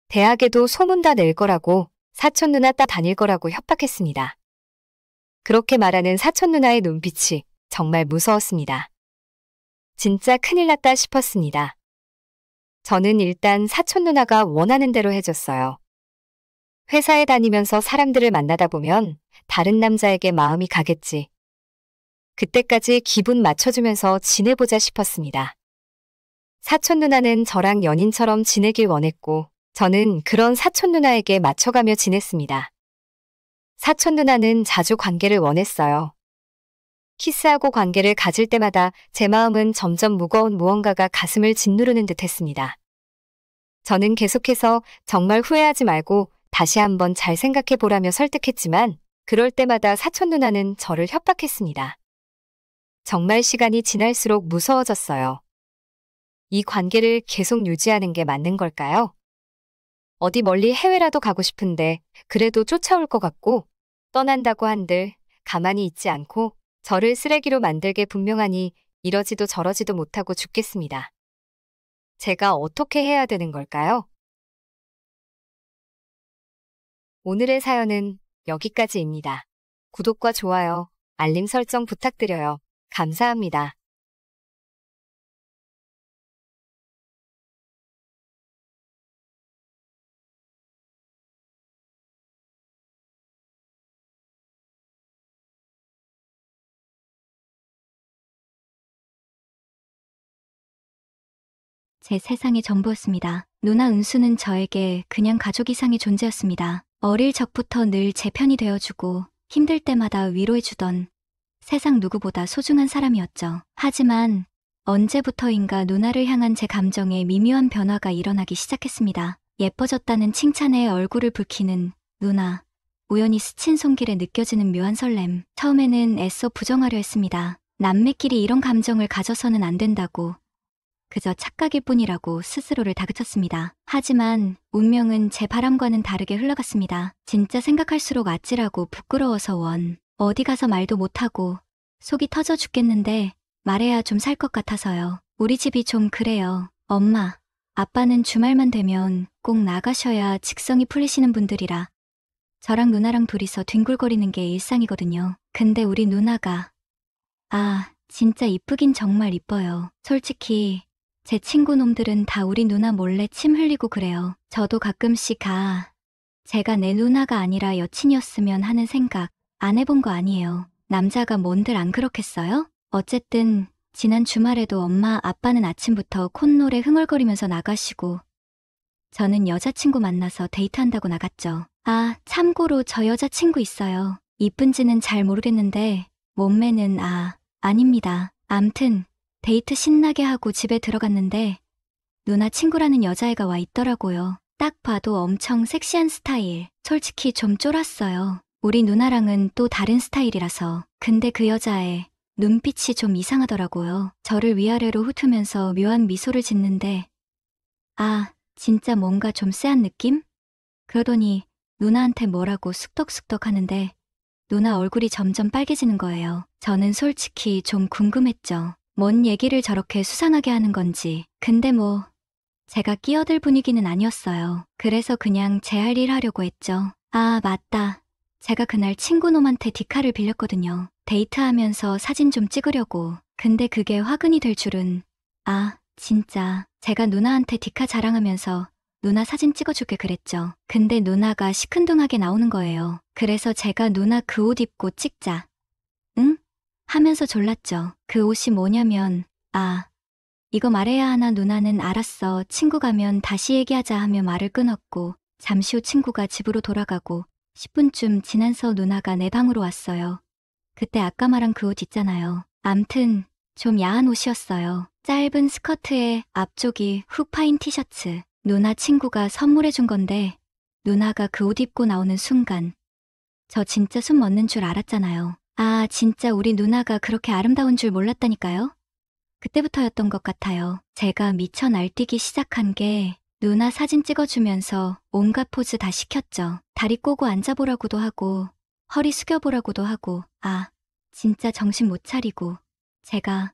대학에도 소문 다 낼 거라고 사촌 누나 따 다닐 거라고 협박했습니다. 그렇게 말하는 사촌 누나의 눈빛이 정말 무서웠습니다. 진짜 큰일 났다 싶었습니다. 저는 일단 사촌 누나가 원하는 대로 해줬어요. 회사에 다니면서 사람들을 만나다 보면 다른 남자에게 마음이 가겠지. 그때까지 기분 맞춰주면서 지내보자 싶었습니다. 사촌 누나는 저랑 연인처럼 지내길 원했고 저는 그런 사촌 누나에게 맞춰가며 지냈습니다. 사촌 누나는 자주 관계를 원했어요. 키스하고 관계를 가질 때마다 제 마음은 점점 무거운 무언가가 가슴을 짓누르는 듯 했습니다. 저는 계속해서 정말 후회하지 말고 다시 한번 잘 생각해 보라며 설득했지만 그럴 때마다 사촌 누나는 저를 협박했습니다. 정말 시간이 지날수록 무서워졌어요. 이 관계를 계속 유지하는 게 맞는 걸까요? 어디 멀리 해외라도 가고 싶은데 그래도 쫓아올 것 같고 떠난다고 한들 가만히 있지 않고 저를 쓰레기로 만들게 분명하니 이러지도 저러지도 못하고 죽겠습니다. 제가 어떻게 해야 되는 걸까요? 오늘의 사연은 여기까지입니다. 구독과 좋아요, 알림 설정 부탁드려요. 감사합니다. 제 세상의 전부였습니다. 누나 은수는 저에게 그냥 가족 이상의 존재였습니다. 어릴 적부터 늘 제 편이 되어주고 힘들 때마다 위로해주던 세상 누구보다 소중한 사람이었죠. 하지만 언제부터인가 누나를 향한 제 감정에 미묘한 변화가 일어나기 시작했습니다. 예뻐졌다는 칭찬에 얼굴을 붉히는 누나, 우연히 스친 손길에 느껴지는 묘한 설렘. 처음에는 애써 부정하려 했습니다. 남매끼리 이런 감정을 가져서는 안 된다고, 그저 착각일 뿐이라고 스스로를 다그쳤습니다. 하지만 운명은 제 바람과는 다르게 흘러갔습니다. 진짜 생각할수록 아찔하고 부끄러워서 어디 가서 말도 못하고 속이 터져 죽겠는데 말해야 좀 살 것 같아서요. 우리 집이 좀 그래요. 엄마, 아빠는 주말만 되면 꼭 나가셔야 직성이 풀리시는 분들이라 저랑 누나랑 둘이서 뒹굴거리는 게 일상이거든요. 근데 우리 누나가 진짜 이쁘긴 정말 이뻐요. 솔직히 제 친구 놈들은 다 우리 누나 몰래 침 흘리고 그래요. 저도 가끔씩 제가 내 누나가 아니라 여친이었으면 하는 생각 안 해본 거 아니에요. 남자가 뭔들 안 그렇겠어요? 어쨌든 지난 주말에도 엄마 아빠는 아침부터 콧노래 흥얼거리면서 나가시고 저는 여자친구 만나서 데이트한다고 나갔죠. 참고로 저 여자친구 있어요. 이쁜지는 잘 모르겠는데 몸매는 아닙니다. 암튼 데이트 신나게 하고 집에 들어갔는데 누나 친구라는 여자애가 와 있더라고요. 딱 봐도 엄청 섹시한 스타일. 솔직히 좀 쫄았어요. 우리 누나랑은 또 다른 스타일이라서. 근데 그 여자애 눈빛이 좀 이상하더라고요. 저를 위아래로 훑으면서 묘한 미소를 짓는데 진짜 뭔가 좀 쎄한 느낌? 그러더니 누나한테 뭐라고 쑥덕쑥덕 하는데 누나 얼굴이 점점 빨개지는 거예요. 저는 솔직히 좀 궁금했죠. 뭔 얘기를 저렇게 수상하게 하는 건지. 근데 제가 끼어들 분위기는 아니었어요. 그래서 그냥 제 할 일 하려고 했죠. 맞다. 제가 그날 친구놈한테 디카를 빌렸거든요. 데이트하면서 사진 좀 찍으려고. 근데 그게 화근이 될 줄은. 진짜 제가 누나한테 디카 자랑하면서 누나 사진 찍어줄게 그랬죠. 근데 누나가 시큰둥하게 나오는 거예요. 그래서 제가 누나 그 옷 입고 찍자. 응? 하면서 졸랐죠. 그 옷이 뭐냐면 이거 말해야 하나. 누나는 알았어. 친구 가면 다시 얘기하자 하며 말을 끊었고 잠시 후 친구가 집으로 돌아가고 10분쯤 지나서 누나가 내 방으로 왔어요. 그때 아까 말한 그 옷 있잖아요. 암튼 좀 야한 옷이었어요. 짧은 스커트에 앞쪽이 후파인 티셔츠. 누나 친구가 선물해준 건데 누나가 그 옷 입고 나오는 순간 저 진짜 숨 멎는 줄 알았잖아요. 진짜 우리 누나가 그렇게 아름다운 줄 몰랐다니까요. 그때부터였던 것 같아요. 제가 미쳐 날뛰기 시작한 게 누나 사진 찍어주면서 온갖 포즈 다 시켰죠. 다리 꼬고 앉아보라고도 하고 허리 숙여보라고도 하고 진짜 정신 못 차리고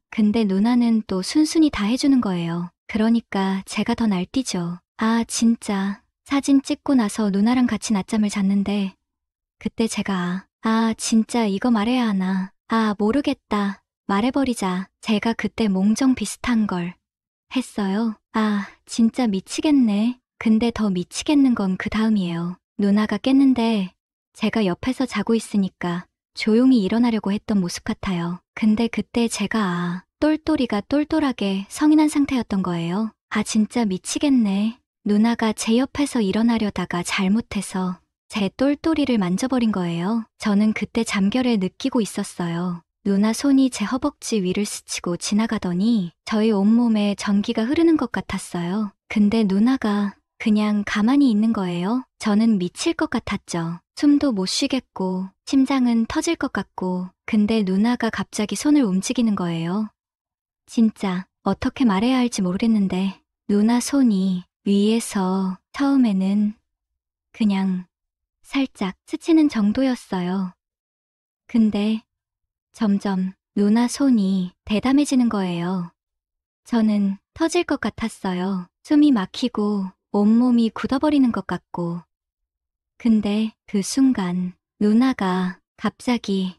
근데 누나는 또 순순히 다 해주는 거예요. 그러니까 제가 더 날뛰죠. 진짜 사진 찍고 나서 누나랑 같이 낮잠을 잤는데 그때 제가 진짜 이거 말해야 하나. 모르겠다. 말해버리자. 제가 그때 몽정 비슷한 걸 했어요. 진짜 미치겠네. 근데 더 미치겠는 건 그 다음이에요. 누나가 깼는데 제가 옆에서 자고 있으니까 조용히 일어나려고 했던 모습 같아요. 근데 그때 제가 똘똘이가 똘똘하게 성인한 상태였던 거예요. 진짜 미치겠네. 누나가 제 옆에서 일어나려다가 잘못해서 제 똘똘이를 만져버린 거예요. 저는 그때 잠결에 느끼고 있었어요. 누나 손이 제 허벅지 위를 스치고 지나가더니 저희 온몸에 전기가 흐르는 것 같았어요. 근데 누나가 그냥 가만히 있는 거예요. 저는 미칠 것 같았죠. 숨도 못 쉬겠고 심장은 터질 것 같고. 근데 누나가 갑자기 손을 움직이는 거예요. 진짜 어떻게 말해야 할지 모르겠는데 누나 손이 위에서 처음에는 그냥 살짝 스치는 정도였어요. 근데 점점 누나 손이 대담해지는 거예요. 저는 터질 것 같았어요. 숨이 막히고 온몸이 굳어버리는 것 같고. 근데 그 순간 누나가 갑자기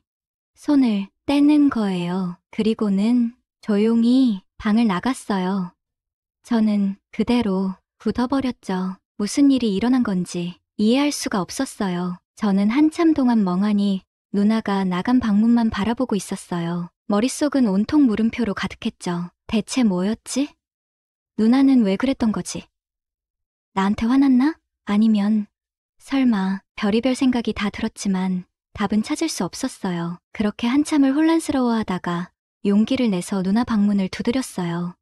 손을 떼는 거예요. 그리고는 조용히 방을 나갔어요. 저는 그대로 굳어버렸죠. 무슨 일이 일어난 건지 이해할 수가 없었어요. 저는 한참 동안 멍하니 누나가 나간 방문만 바라보고 있었어요. 머릿속은 온통 물음표로 가득했죠. 대체 뭐였지? 누나는 왜 그랬던 거지? 나한테 화났나? 아니면 설마 별의별 생각이 다 들었지만 답은 찾을 수 없었어요. 그렇게 한참을 혼란스러워하다가 용기를 내서 누나 방문을 두드렸어요.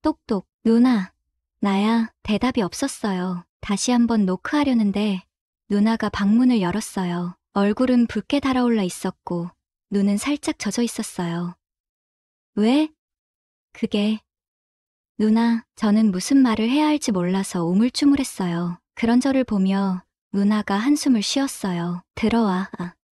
똑똑, 누나. 나야. 대답이 없었어요. 다시 한번 노크하려는데 누나가 방문을 열었어요. 얼굴은 붉게 달아올라 있었고 눈은 살짝 젖어 있었어요. 왜? 그게. 누나, 저는 무슨 말을 해야 할지 몰라서 우물쭈물했어요. 그런 저를 보며 누나가 한숨을 쉬었어요. 들어와.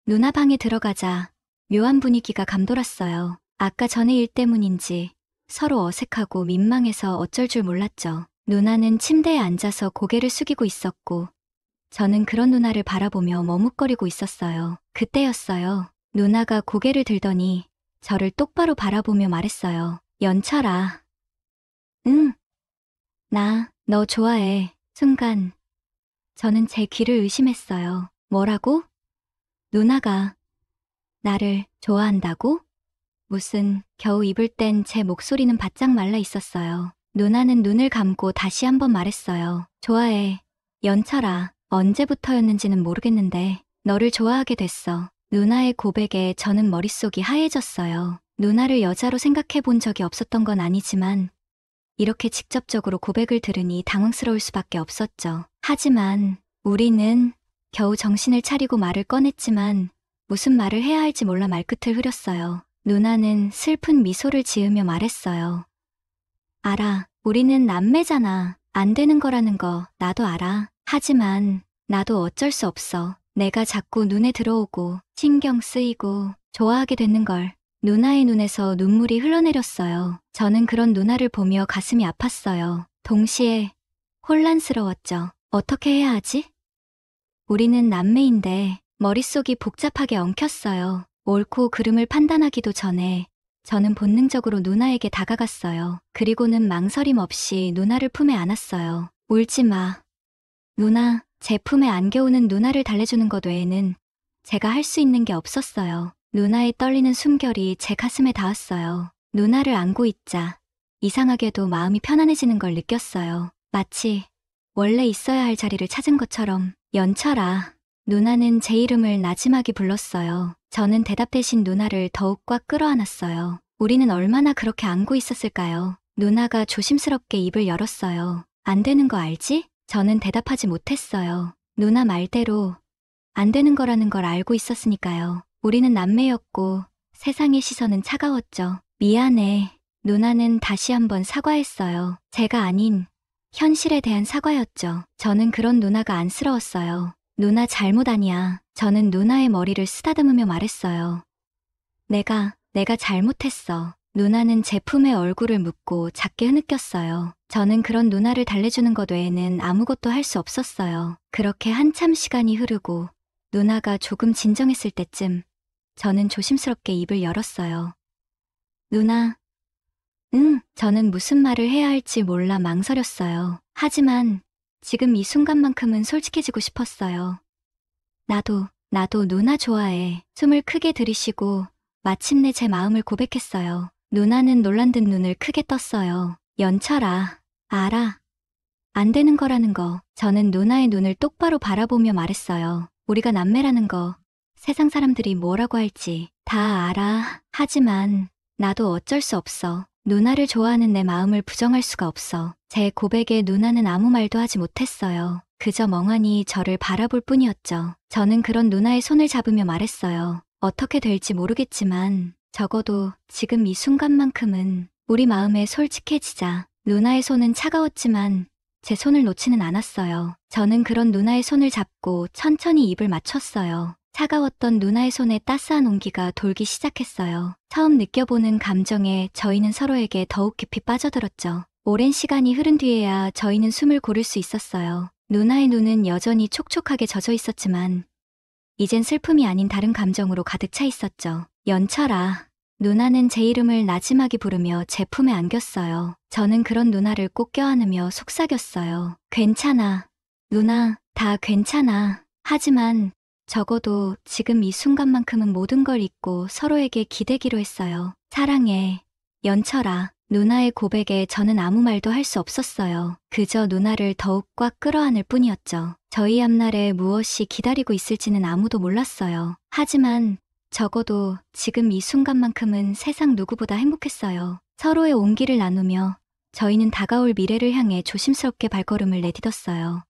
누나 방에 들어가자 묘한 분위기가 감돌았어요. 아까 전의 일 때문인지 서로 어색하고 민망해서 어쩔 줄 몰랐죠. 누나는 침대에 앉아서 고개를 숙이고 있었고 저는 그런 누나를 바라보며 머뭇거리고 있었어요. 그때였어요. 누나가 고개를 들더니 저를 똑바로 바라보며 말했어요. 연철아. 응. 나 너 좋아해. 순간 저는 제 귀를 의심했어요. 뭐라고? 누나가 나를 좋아한다고? 무슨 겨우 입을 땐 제 목소리는 바짝 말라 있었어요. 누나는 눈을 감고 다시 한번 말했어요. 좋아해. 연철아. 언제부터였는지는 모르겠는데 너를 좋아하게 됐어. 누나의 고백에 저는 머릿속이 하얘졌어요. 누나를 여자로 생각해 본 적이 없었던 건 아니지만 이렇게 직접적으로 고백을 들으니 당황스러울 수밖에 없었죠. 하지만 우리는 겨우 정신을 차리고 말을 꺼냈지만 무슨 말을 해야 할지 몰라 말끝을 흐렸어요. 누나는 슬픈 미소를 지으며 말했어요. 알아. 우리는 남매잖아. 안 되는 거라는 거 나도 알아. 하지만 나도 어쩔 수 없어. 내가 자꾸 눈에 들어오고 신경 쓰이고 좋아하게 되는 걸. 누나의 눈에서 눈물이 흘러내렸어요. 저는 그런 누나를 보며 가슴이 아팠어요. 동시에 혼란스러웠죠. 어떻게 해야 하지? 우리는 남매인데 머릿속이 복잡하게 엉켰어요. 옳고 그름을 판단하기도 전에 저는 본능적으로 누나에게 다가갔어요. 그리고는 망설임 없이 누나를 품에 안았어요. 울지 마. 누나, 제 품에 안겨오는 누나를 달래주는 것 외에는 제가 할 수 있는 게 없었어요. 누나의 떨리는 숨결이 제 가슴에 닿았어요. 누나를 안고 있자 이상하게도 마음이 편안해지는 걸 느꼈어요. 마치 원래 있어야 할 자리를 찾은 것처럼. 연철아. 누나는 제 이름을 나지막이 불렀어요. 저는 대답 대신 누나를 더욱 꽉 끌어안았어요. 우리는 얼마나 그렇게 안고 있었을까요? 누나가 조심스럽게 입을 열었어요. 안 되는 거 알지? 저는 대답하지 못했어요. 누나 말대로 안 되는 거라는 걸 알고 있었으니까요. 우리는 남매였고 세상의 시선은 차가웠죠. 미안해. 누나는 다시 한번 사과했어요. 제가 아닌 현실에 대한 사과였죠. 저는 그런 누나가 안쓰러웠어요. 누나 잘못 아니야. 저는 누나의 머리를 쓰다듬으며 말했어요. 내가 잘못했어. 누나는 제 품에 얼굴을 묻고 작게 흐느꼈어요. 저는 그런 누나를 달래주는 것 외에는 아무것도 할 수 없었어요. 그렇게 한참 시간이 흐르고 누나가 조금 진정했을 때쯤 저는 조심스럽게 입을 열었어요. 누나. 응, 저는 무슨 말을 해야 할지 몰라 망설였어요. 하지만 지금 이 순간만큼은 솔직해지고 싶었어요. 나도 누나 좋아해. 숨을 크게 들이쉬고 마침내 제 마음을 고백했어요. 누나는 놀란 듯 눈을 크게 떴어요. 연철아, 알아. 안 되는 거라는 거. 저는 누나의 눈을 똑바로 바라보며 말했어요. 우리가 남매라는 거, 세상 사람들이 뭐라고 할지 다 알아. 하지만 나도 어쩔 수 없어. 누나를 좋아하는 내 마음을 부정할 수가 없어. 제 고백에 누나는 아무 말도 하지 못했어요. 그저 멍하니 저를 바라볼 뿐이었죠. 저는 그런 누나의 손을 잡으며 말했어요. 어떻게 될지 모르겠지만 적어도 지금 이 순간만큼은 우리 마음에 솔직해지자. 누나의 손은 차가웠지만 제 손을 놓지는 않았어요. 저는 그런 누나의 손을 잡고 천천히 입을 맞췄어요. 차가웠던 누나의 손에 따스한 온기가 돌기 시작했어요. 처음 느껴보는 감정에 저희는 서로에게 더욱 깊이 빠져들었죠. 오랜 시간이 흐른 뒤에야 저희는 숨을 고를 수 있었어요. 누나의 눈은 여전히 촉촉하게 젖어 있었지만 이젠 슬픔이 아닌 다른 감정으로 가득 차 있었죠. 연철아. 누나는 제 이름을 나지막이 부르며 제 품에 안겼어요. 저는 그런 누나를 꼭 껴안으며 속삭였어요. 괜찮아. 누나, 다 괜찮아. 하지만 적어도 지금 이 순간만큼은 모든 걸 잊고 서로에게 기대기로 했어요. 사랑해. 연철아. 누나의 고백에 저는 아무 말도 할 수 없었어요. 그저 누나를 더욱 꽉 끌어안을 뿐이었죠. 저희 앞날에 무엇이 기다리고 있을지는 아무도 몰랐어요. 하지만 적어도 지금 이 순간만큼은 세상 누구보다 행복했어요. 서로의 온기를 나누며 저희는 다가올 미래를 향해 조심스럽게 발걸음을 내딛었어요.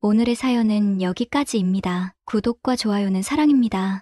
오늘의 사연은 여기까지입니다. 구독과 좋아요는 사랑입니다.